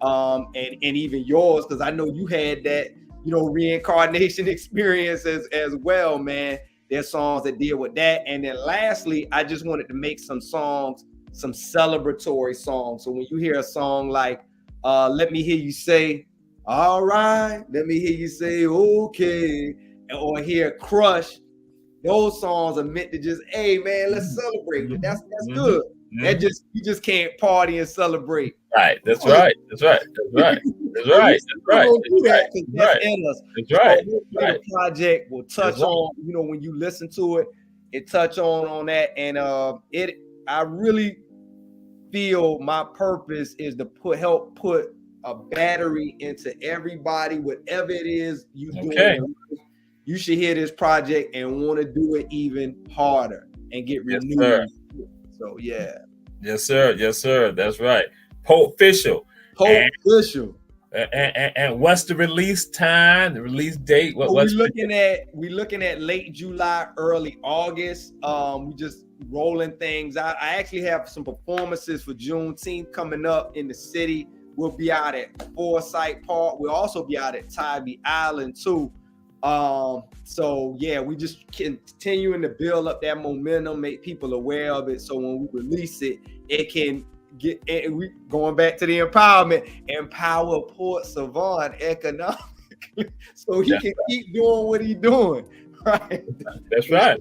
and even yours, because I know you had that, reincarnation experience as well, man. There's songs that deal with that. And then lastly, I just wanted to make some songs, some celebratory songs. So when you hear a song like Let Me Hear You Say, all right, let me hear you say, okay, or hear Crush, those songs are meant to just, hey man, let's celebrate. But that's good. That you just can't party and celebrate. Right. That's right. That's right. That's right. That's right. That's right. That's in us. That's right. The project will touch on, when you listen to it, it touch on that. And I really feel my purpose is to help put a battery into everybody, whatever it is you doing. You should hear this project and want to do it even harder and get renewed. So yeah. Yes, sir. Yes, sir. That's right. Pope Official. And what's the release time? The release date? We're looking at late July, early August. We just rolling things out. I actually have some performances for Juneteenth coming up in the city. We'll be out at Forsyth Park. We'll also be out at Tybee Island too. So yeah, we just continuing to build up that momentum, make people aware of it. So when we release it, it can get, and we going back to the empower Port Savant economically, so he can keep doing what he's doing. Right. That's right.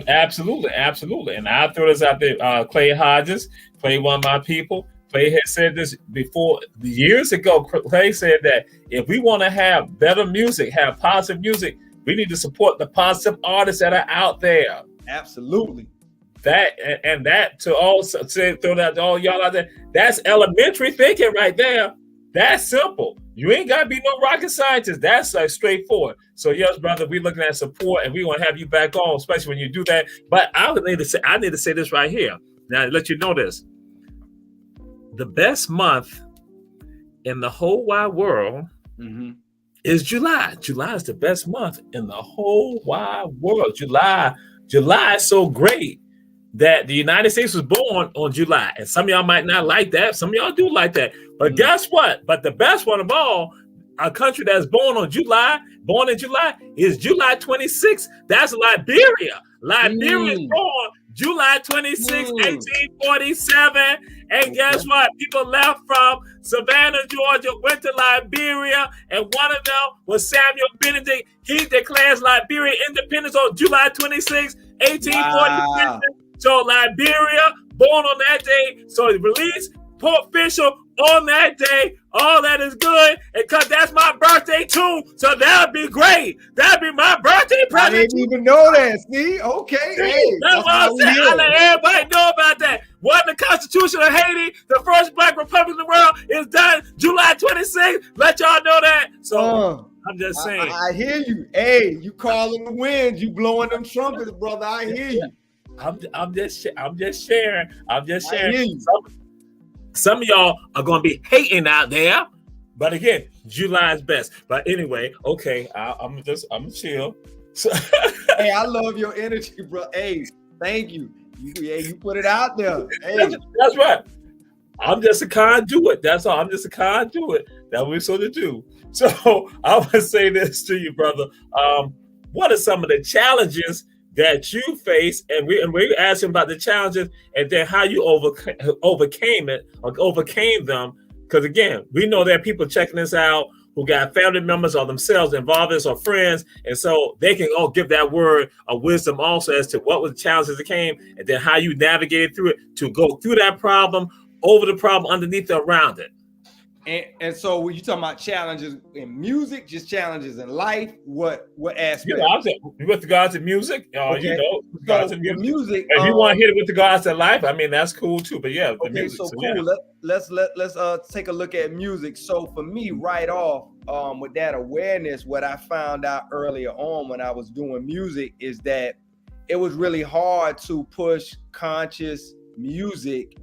Absolutely. And I throw this out there. Clay Hodges, Clay, one of my people. Clay had said this before years ago. Clay said that if we want to have better music, have positive music, we need to support the positive artists that are out there. Absolutely. That to all say, throw that to all y'all out there. That's elementary thinking right there. That's simple. You ain't gotta be no rocket scientist. That's like straightforward. So yes, brother, we're looking at support, and we want to have you back on, especially when you do that. But I need to say this right here. Now, to let you know this. The best month in the whole wide world is July. July is the best month in the whole wide world. July is so great that the United States was born on July. And some of y'all might not like that. Some of y'all do like that. But guess what? But the best one of all, a country that's born in July, is July 26th. That's Liberia. Liberia is born July 26, 1847. And guess what? People left from Savannah, Georgia, went to Liberia, and one of them was Samuel Benedict. He declares Liberia independence on July 26, 1847. Wow. So Liberia, born on that day. So the release, Port Official on that day. All that is good. And because that's my birthday too. So that would be great. That'd be my birthday present. I didn't even know that. See? Okay. Hey, that's what I'm saying. I let everybody know about that. What the Constitution of Haiti, the first black republic in the world, is done July 26th. Let y'all know that. So I'm just saying. I hear you. Hey, you calling the winds. You blowing them trumpets, brother. I hear you. I'm just sharing. Some of y'all are going to be hating out there, but again, July is best. But anyway, okay, I'm chill. So hey, I love your energy, bro. Hey, thank you. You put it out there. Hey. That's right. I'm just a conduit. That's all. I'm just a conduit. That's what we're supposed to do. So I would say this to you, brother. What are some of the challenges that you face, and we're asking about the challenges and then how you overcame them. Because again, we know there are people checking this out who got family members or themselves involved in this or friends, and so they can all give that word of wisdom also as to what were the challenges that came, and then how you navigated through it to go through that problem, over the problem, underneath it, around it. And so when you talking about challenges in music, just challenges in life, what aspect? You know, I'm saying with regards to music, okay. You know, with regards to music. If you want to hit it with regards to life, I mean that's cool too. But yeah, the music. So cool. Yeah. Let's take a look at music. So for me, right off, with that awareness, what I found out earlier on when I was doing music is that it was really hard to push conscious music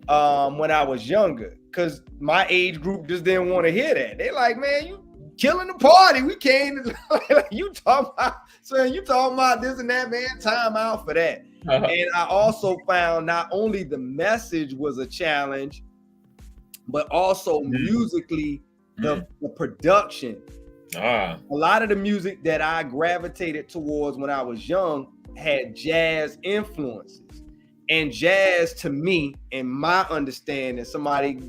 when I was younger. Because my age group just didn't want to hear that. They're like, man, you killing the party. We came you talking about this and that, man. Time out for that. And I also found not only the message was a challenge, but also musically the production. A lot of the music that I gravitated towards when I was young had jazz influences. And jazz, to me, in my understanding, somebody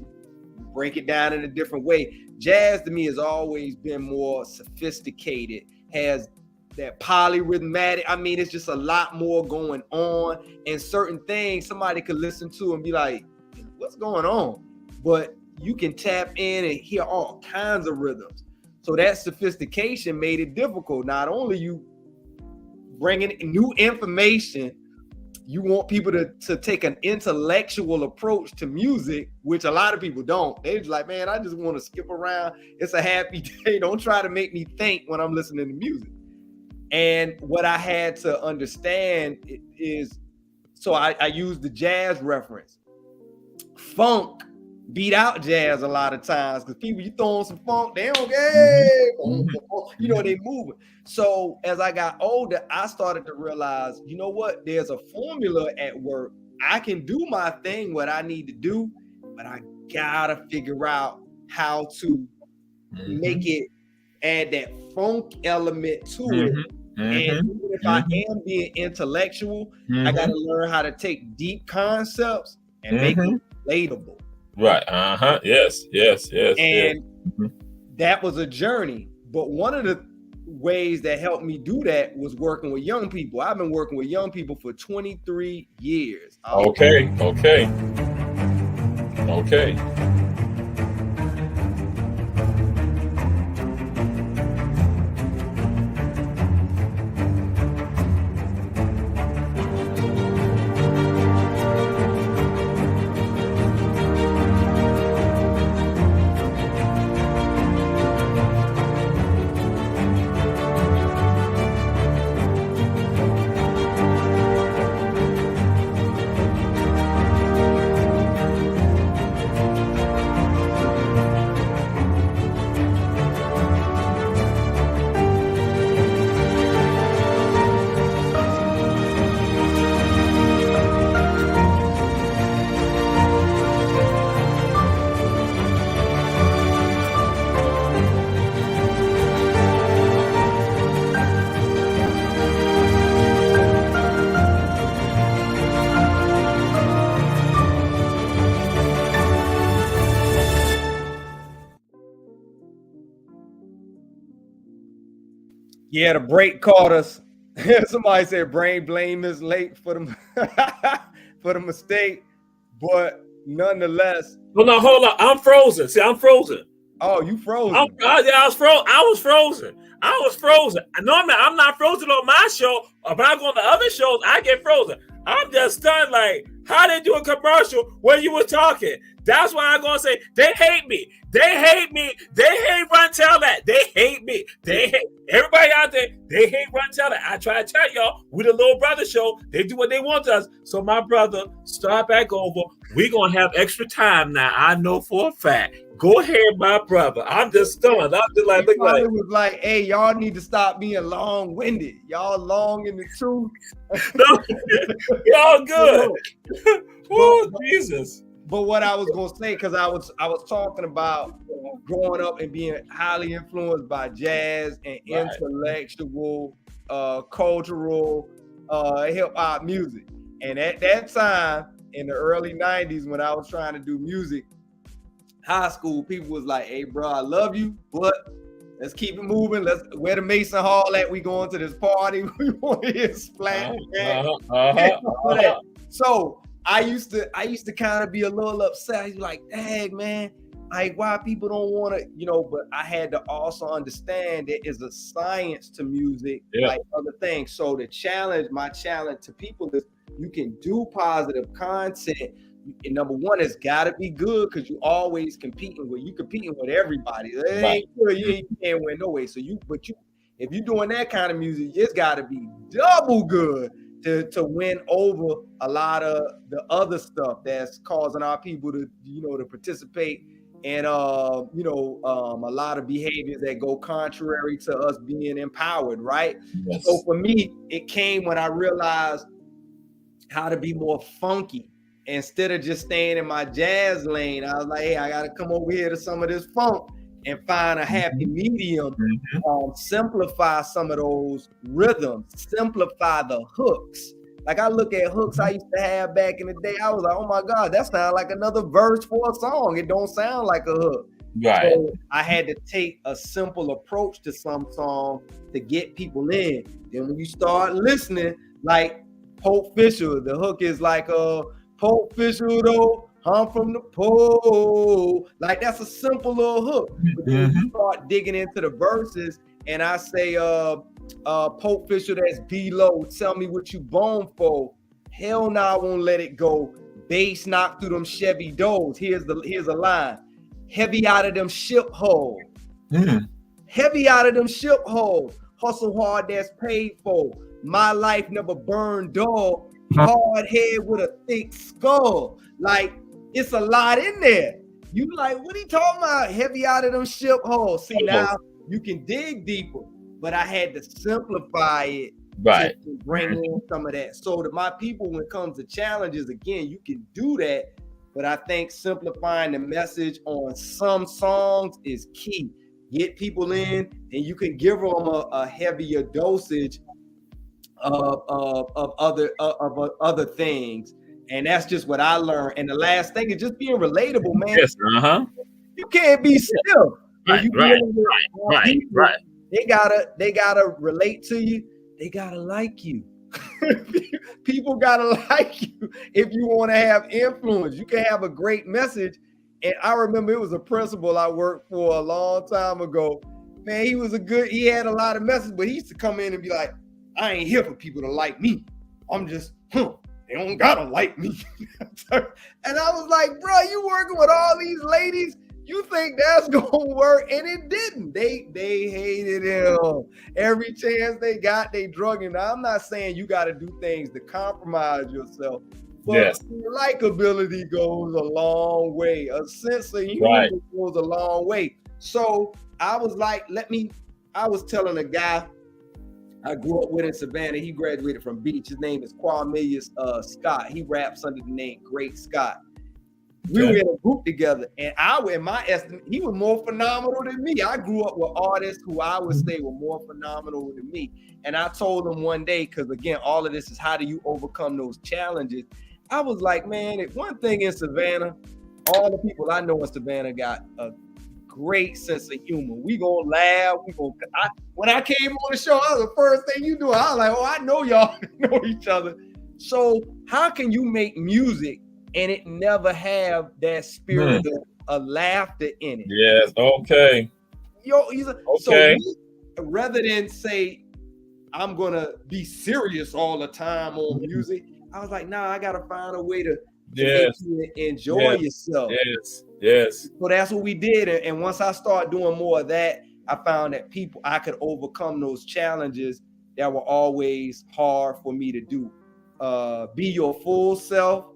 break it down in a different way. Jazz, to me, has always been more sophisticated, has that polyrhythmatic. I mean, it's just a lot more going on. And certain things somebody could listen to and be like, what's going on? But you can tap in and hear all kinds of rhythms. So that sophistication made it difficult. Not only you bringing new information, you want people to take an intellectual approach to music, which a lot of people don't. They're just like, man, I just want to skip around. It's a happy day. Don't try to make me think when I'm listening to music. And what I had to understand is, so I used the jazz reference. Funk beat out jazz a lot of times because people, you throw on some funk, they don't you know, they moving. So as I got older, I started to realize, you know what, there's a formula at work. I can do my thing, what I need to do, but I gotta figure out how to make it, add that funk element to it. And even if I am being intellectual, I gotta learn how to take deep concepts and make them relatable. Right. Yes. And that was a journey. But one of the ways that helped me do that was working with young people. I've been working with young people for 23 years. Okay. Yeah, the break caught us. Somebody said brain blame is late for the for the mistake, but nonetheless. Well, no, hold on. I'm frozen. See, I'm frozen. Oh, you frozen? I was frozen. Normally, I'm not frozen on my show. Or when I go on the other shows, I get frozen. I'm just stunned. Like, how they do a commercial when you were talking? That's why I'm gonna say they hate me. They hate Run Tell That. They hate me. They hate everybody out there. They hate Run Tell That. I try to tell y'all, we the little brother show. They do what they want to us. So my brother, start back over. We gonna have extra time now. I know for a fact. Go ahead, my brother. I'm just stunned. I'm just like, look like. It was like, hey, y'all need to stop being long-winded. Y'all long in the truth. No, y'all good. Oh, Jesus. But what I was gonna say, because I was talking about growing up and being highly influenced by jazz and intellectual, cultural, hip hop music. And at that time, in the early 90s, when I was trying to do music, high school, people was like, hey, bro, I love you, but let's keep it moving. Let's where the Mason Hall at. We going to this party. We want to hear Splash. So I used to kind of be a little upset. I was like, dang, man, like why people don't want to, you know, but I had to also understand there is a science to music, like other things. So my challenge to people is you can do positive content. And number one, it's got to be good because you always competing with everybody. You can't win no way. So if you're doing that kind of music, it's got to be double good to win over a lot of the other stuff that's causing our people to, you know, to participate in a lot of behaviors that go contrary to us being empowered, right? Yes. So for me, it came when I realized how to be more funky. Instead of just staying in my jazz lane, I was like, hey, I got to come over here to some of this funk and find a happy medium, simplify some of those rhythms, simplify the hooks. Like I look at hooks I used to have back in the day, I was like, oh my God, that sounds like another verse for a song. It don't sound like a hook. Right. So I had to take a simple approach to some song to get people in. Then when you start listening, like Pope Fisher, the hook is like Pope Fisher though, I'm from the pole. Like that's a simple little hook. But then you start digging into the verses, and I say, Pope Fisher, that's below. Tell me what you born for. Hell no, I won't let it go. Bass knock through them Chevy doors. Here's a line. Heavy out of them ship holes. Heavy out of them ship holes. Hustle hard, that's paid for. My life never burned dull. Hard head with a thick skull. Like, it's a lot in there. You like, what he talking about? Heavy out of them ship holes. See, now you can dig deeper, but I had to simplify it. Right. To bring in some of that. So to my people, when it comes to challenges, again, you can do that, but I think simplifying the message on some songs is key. Get people in, and you can give them a heavier dosage of other things. And that's just what I learned. And the last thing is just being relatable, man. Yes, You can't be still. Right. They gotta relate to you. They gotta like you. People gotta like you if you want to have influence. You can have a great message. And I remember it was a principal I worked for a long time ago. Man, he had a lot of messages, but he used to come in and be like, I ain't here for people to like me. I'm just, they don't gotta like me. And I was like, bro, you working with all these ladies? You think that's gonna work? And it didn't. They hated him. Every chance they got, they drug him. Now, I'm not saying you got to do things to compromise yourself, but likability goes a long way. A sense of humor goes a long way. So I was like, I was telling a guy I grew up with in Savannah. He graduated from Beach. His name is Quamilius Scott. He raps under the name Great Scott. We were in a group together, and in my estimate, he was more phenomenal than me. I grew up with artists who I would say were more phenomenal than me. And I told him one day, because again, all of this is how do you overcome those challenges? I was like, man, one thing in Savannah, all the people I know in Savannah got a great sense of humor. We gonna laugh. When I came on the show, that was the first thing you do. I was like, oh, I know y'all know each other. So how can you make music and it never have that spirit of laughter in it? Yes, okay. So rather than say, I'm gonna be serious all the time on music, I was like, nah, I gotta find a way to make you enjoy yourself. Yes. So that's what we did. And once I started doing more of that, I found that I could overcome those challenges that were always hard for me to do. Be your full self.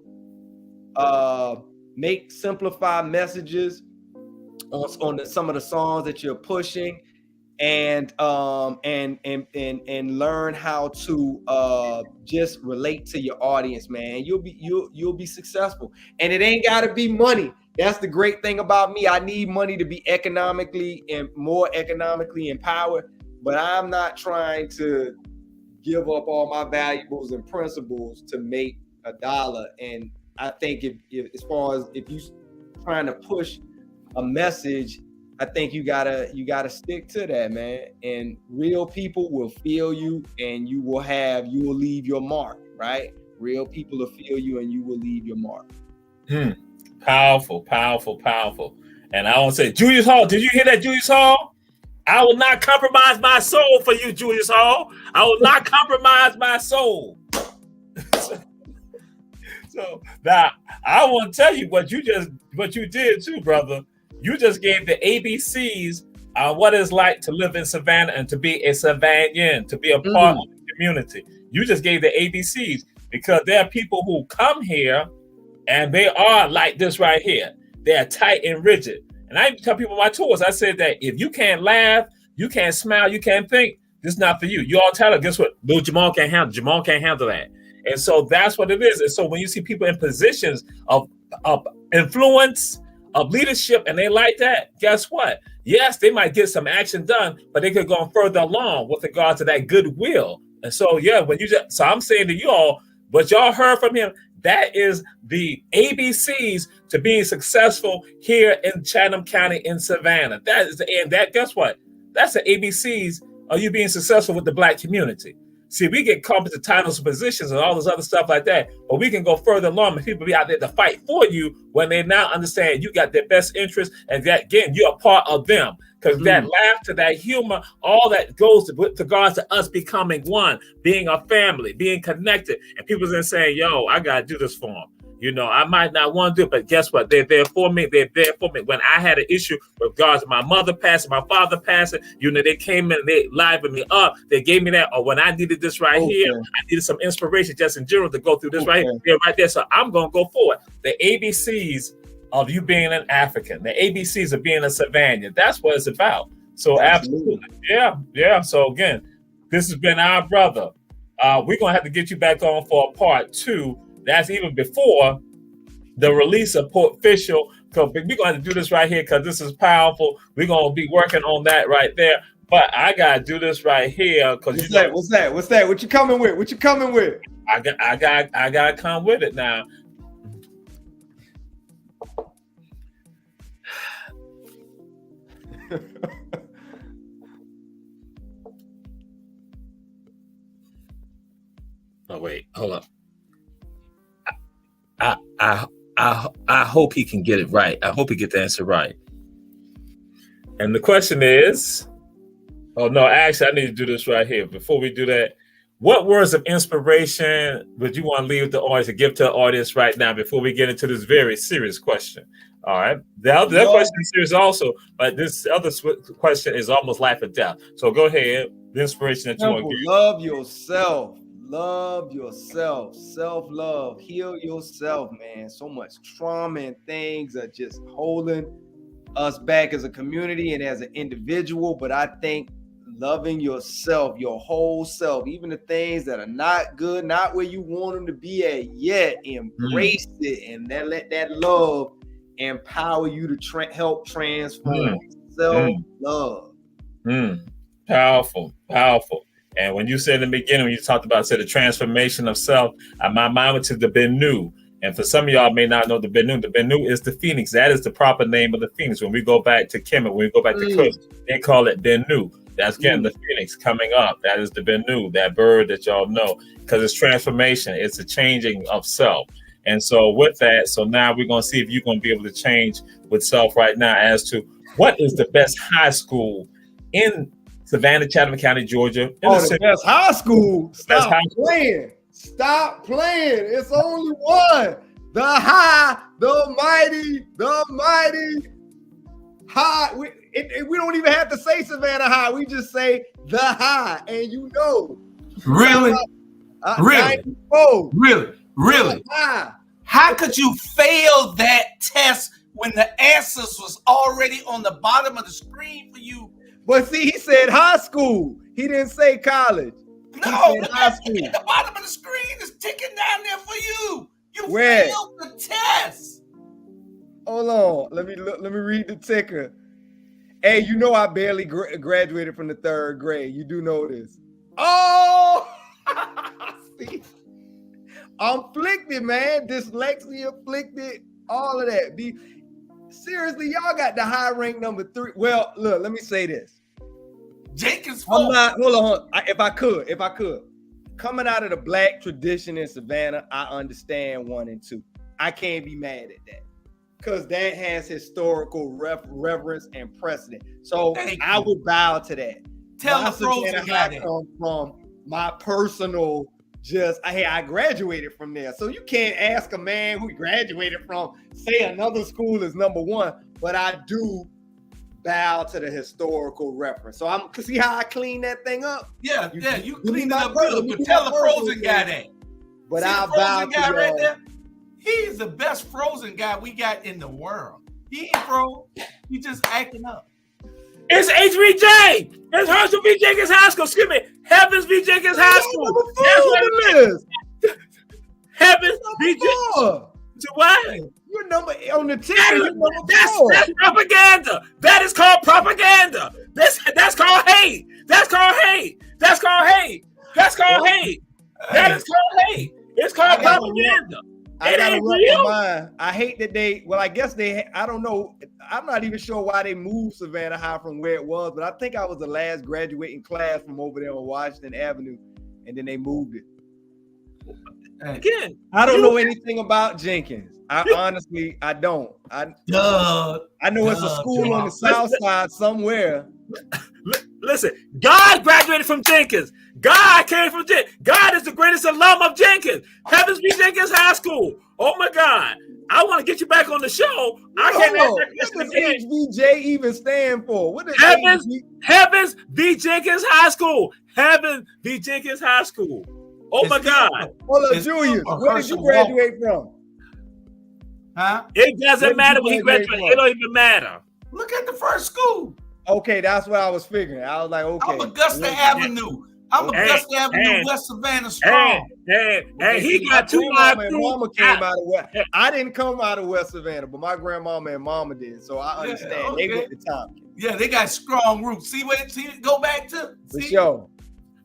Simplify messages on some of the songs that you're pushing, and learn how to just relate to your audience, man. You'll be successful, and it ain't got to be money. That's the great thing about me. I need money to be more economically empowered, but I'm not trying to give up all my valuables and principles to make $1. And I think if you trying to push a message, I think you gotta stick to that, man. And real people will feel you, and you will leave your mark, right? Real people will feel you, and you will leave your mark. Powerful. And I want to say, Julius Hall, did you hear that, Julius Hall? I will not compromise my soul for you, Julius Hall. I will not compromise my soul. So now I want to tell you what you did too, brother. You just gave the ABCs on what it's like to live in Savannah and to be a Savannian, to be a part of the community. You just gave the ABCs, because there are people who come here and they are like this right here. They are tight and rigid. And I tell people on my tours, I said that if you can't laugh, you can't smile, you can't think, this is not for you. You all tell her, guess what? No, Jamal can't handle that. And so that's what it is. And so when you see people in positions of influence, of leadership, and they like that, guess what? Yes, they might get some action done, but they could go further along with regard to that goodwill. And so, so I'm saying to you all, what y'all heard from him, that is the ABCs to being successful here in Chatham County in Savannah. Guess what? That's the ABCs of you being successful with the Black community. See, we get caught into titles and positions and all this other stuff like that, but we can go further along and people be out there to fight for you when they now understand you got their best interest and that, again, you're a part of them. Because that laughter, that humor, all that goes with regards to us becoming one, being a family, being connected. And people then saying, yo, I got to do this for them. You know, I might not want to do it, but guess what? They're there for me. They're there for me. When I had an issue with regards to my mother passing, my father passing, you know, they came in and they livened me up. They gave me that. Or when I needed this right here, I needed some inspiration just in general to go through this right here, right there. So I'm going to go forward. The ABCs of you being an African, the ABCs of being a Savannah. That's what it's about. So absolutely. Yeah. So again, this has been our brother. We're going to have to get you back on for a part 2. That's even before the release of Official. We're going to have to do this right here because this is powerful. We're going to be working on that right there. But I got to do this right here because What's that? What you coming with? I got to come with it now. Oh wait, hold up. I hope he can get it right. I hope he get the answer right. And the question is, oh no, actually, I need to do this right here. Before we do that, what words of inspiration would you want to leave the audience to give to the audience right now before we get into this very serious question? All right. That question is serious also, but this other question is almost life or death. So go ahead. The inspiration that you want to give. Love yourself. Love yourself. Self-love. Heal yourself, man. So much trauma and things are just holding us back as a community and as an individual. But I think loving yourself, your whole self, even the things that are not good, not where you want them to be at yet, embrace it and then let that love empower you to help transform. Self-love. Powerful. And when you said in the beginning, when you talked about the transformation of self, my mind went to the Bennu. And for some of y'all may not know the Bennu is the phoenix. That is the proper name of the phoenix. When we go back to Kemet, when we go back to Kush, they call it Bennu. That's again the phoenix coming up. That is the Bennu, that bird that y'all know, because it's transformation. It's a changing of self. And so with that, so now we're going to see if you're going to be able to change with self right now as to what is the best high school in Savannah, Chatham County, Georgia. The best high school. Stop playing. It's only one. The high, the mighty high. We don't even have to say Savannah High. We just say the high, and you know. Really? Really? How could you fail that test when the answers was already on the bottom of the screen for you? But see, he said high school. He didn't say college. No, high school. The bottom of the screen is ticking down there for you. You failed the test. Hold on. Let me read the ticker. Hey, you know I barely graduated from the 3rd grade. You do know this. Oh, see, I'm afflicted, man. Dyslexia afflicted. All of that. Seriously, y'all got the high rank number 3. Well, look, let me say this. Jenkins. Hold on. If I could. Coming out of the Black tradition in Savannah, I understand 1 and 2. I can't be mad at that because that has historical reverence and precedent. So I would bow to that. Tell the frozen guy come from my personal. I graduated from there. So you can't ask a man who graduated from, say, another school is number 1, but I do bow to the historical reference. So I'm see how I clean that thing up? Yeah, you clean it up good, but tell the frozen guy that. But I'll bow to guy right there. He's the best frozen guy we got in the world. He ain't froze. He just acting up. It's HVJ. It's Herschel V. Jenkins High School. Excuse me. Heavens V. Jenkins High School. That's what it is. Heavens V. Jenkins. To what? You're number on the ticket. That's propaganda. That is called propaganda. That's called hate. That's called hate. That's called hate. That's called hate. That is called hate. It's called propaganda. I gotta run my mind. I hate that I guess I don't know. I'm not even sure why they moved Savannah High from where it was, but I think I was the last graduating class from over there on Washington Avenue. and then they moved it. Again, I don't know anything about Jenkins. Honestly, I don't. I know it's a school on the south side somewhere. Listen, God graduated from Jenkins. God came from Jenkins. God is the greatest alum of Jenkins. Heavens be Jenkins High School. Oh my God. I want to get you back on the show. I can't answer that question What does again. HBJ even stand for? What does Heavens be Jenkins High School. Heavens be Jenkins High School. Oh my God. Hold up, Julius. Where did you graduate from? Huh? It doesn't matter when he graduated. It don't even matter. Look at the first school. Okay, that's what I was figuring. I was like, okay. I'm Augusta Avenue. I'm Augusta Avenue, West Savannah strong. And he got two live crew. Mama came out of West. I didn't come out of West Savannah, but my grandmama and mama did. So I understand. They went to Tompkins. Yeah, they got strong roots. See what it go back to? For sure.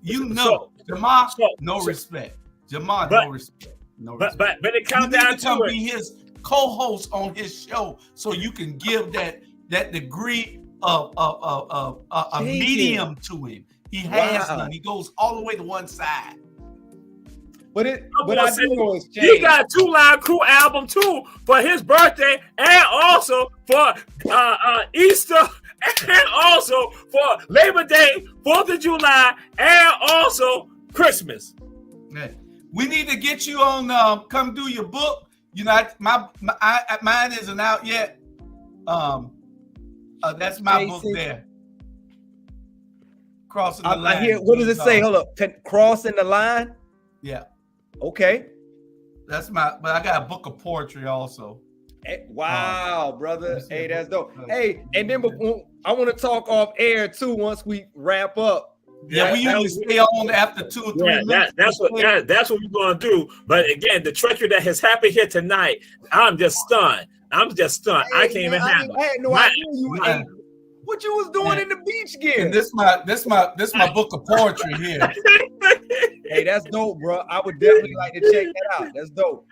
You know, Jamal, no respect. Jamal, no respect. No respect. But it comes down to it. Be his co-host on his show, so you can give that degree of a medium to him. He has none. He goes all the way to one side. But I do know it's changed. He got 2 Live Crew album too for his birthday, and also for Easter, and also for Labor Day, 4th of July, and also Christmas. Yeah. We need to get you on. Come do your book. You know, mine isn't out yet. That's my book there. Crossing the line. I hear. What does it say? Hold up. Crossing the line. Yeah. Okay. That's but I got a book of poetry also. Hey, wow, brother. Hey, that's dope. Hey, and then I want to talk off air too once we wrap up. Yeah, we usually stay on after 2 or 3 minutes. That's what we're gonna do. But again, the treachery that has happened here tonight, I'm just stunned. Hey, I can't even handle it. I had no idea what you was doing in the beach gear. And this my book of poetry here. Hey, that's dope, bro. I would definitely like to check that out. That's dope.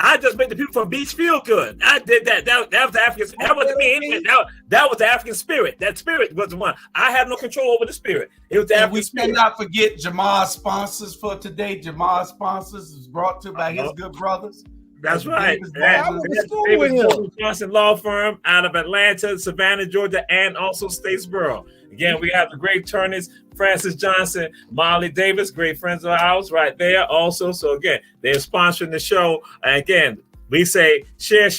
I just made the people from Beach feel good. I did that. That was the African. That wasn't me anyway. That was the African spirit. That spirit was the one. I have no control over the spirit. It was the African spirit. We cannot forget Jamal's sponsors for today. Jamal's sponsors is brought to by his good brothers. That's right. David Johnson Law Firm out of Atlanta, Savannah, Georgia, and also Statesboro. Again, we have the great attorneys, Francis Johnson, Molly Davis, great friends of ours right there also. So again, they're sponsoring the show. And again, we say share.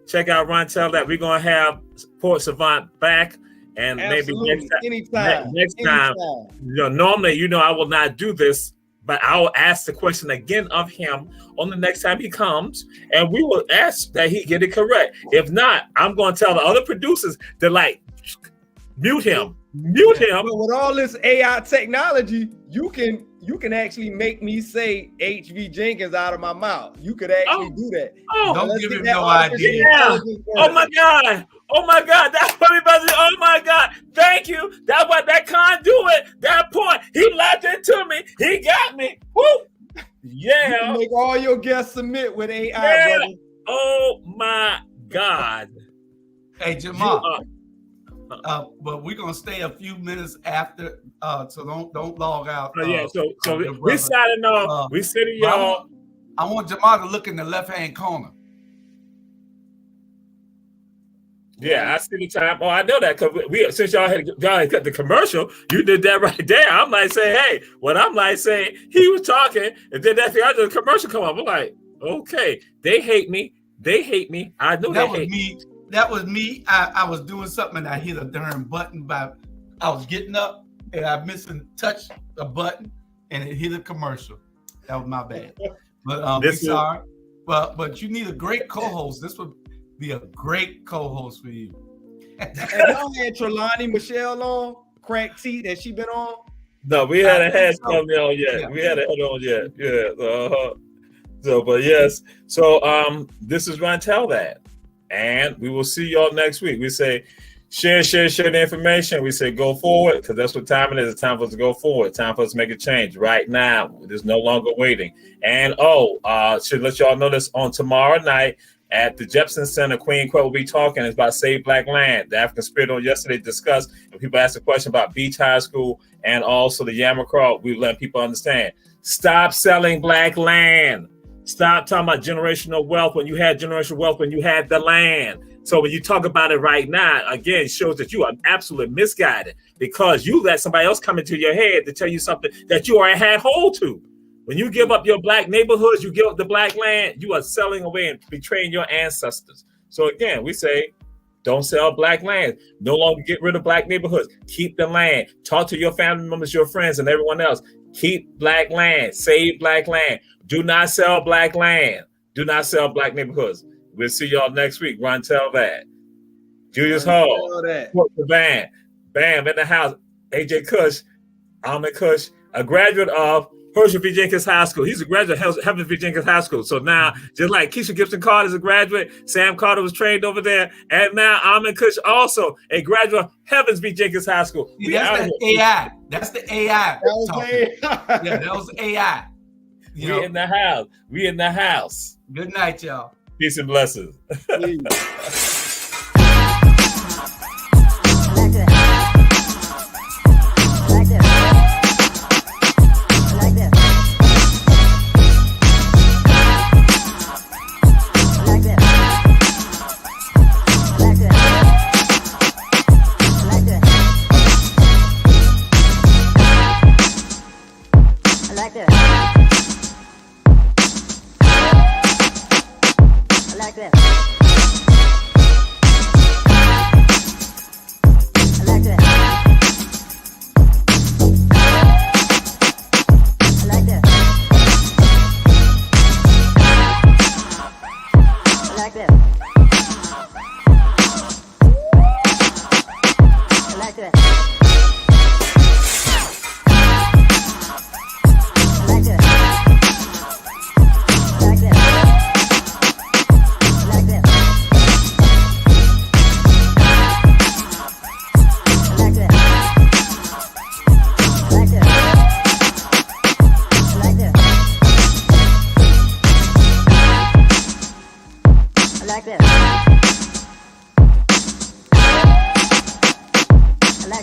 Check out Ron Tell that we're going to have Port Savant back. And absolutely. Maybe next time, normally, I will not do this, but I will ask the question again of him on the next time he comes, and we will ask that he get it correct. If not, I'm going to tell the other producers to mute him. But with all this AI technology, you can actually make me say HV Jenkins out of my mouth. You could actually do that. Don't give him no idea. Yeah. Oh my God. That's what everybody. Oh my God. Thank you. That's what that conduit, that point. He locked into me. He got me. Woo. Yeah. You can make all your guests submit with AI, brother. Oh my God. Hey, Jamal. But we're gonna stay a few minutes after, so don't log out. So we signing off. We sitting y'all. I want Jamal to look in the left-hand corner. Yeah, I see the time. Oh, I know that because since y'all had got the commercial, you did that right there. I'm like saying, hey, what I'm like saying, he was talking, and then the commercial come up. I'm like, okay, they hate me. I know that was me. That was me. I was doing something and I hit a darn button I was getting up and I touched a button and it hit a commercial. That was my bad. But sorry. But you need a great co-host. This would be a great co-host for you. And y'all had Trelawney Michelle on, Crack Teeth, has she been on? No, we hadn't had something on yet. Yeah. We hadn't had on yet. Yeah. So, but yes. So this is Ron Tell That. And we will see y'all next week. We say share the information. We say go forward, because that's what time it is. It's time for us to go forward. Time for us to make a change right now. There's no longer waiting. And should let y'all know this on tomorrow night. at the Jepson Center. Queen Quet will be talking. It's about Save Black Land. The African Spirit on yesterday discussed, and people asked a question about Beach High School and also the Yamacraw. We let people understand. Stop selling black land. Stop talking about generational wealth when you had generational wealth, when you had the land. So when you talk about it right now, again, it shows that you are absolutely misguided because you let somebody else come into your head to tell you something that you already had hold to. When you give up your black neighborhoods, you give up the black land, you are selling away and betraying your ancestors. So again, we say, don't sell black land. No longer get rid of black neighborhoods. Keep the land. Talk to your family members, your friends, and everyone else. Keep black land. Save black land. Do not sell black land. Do not sell black neighborhoods. We'll see y'all next week. Ron, tell that. Julius Hall. The band. Bam in the house. AJ Kush. Ahmed Kush. A graduate of Herschel V. Jenkins High School. He's a graduate of Heaven V. Jenkins High School. So now, just like Keisha Gibson Carter is a graduate, Sam Carter was trained over there, and now Ahmed Kush also a graduate of Heavens V. Jenkins High School. That's the AI. That's the AI. Yeah, that was AI. We in the house. We in the house. Good night, y'all. Peace and blessings. I like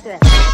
that.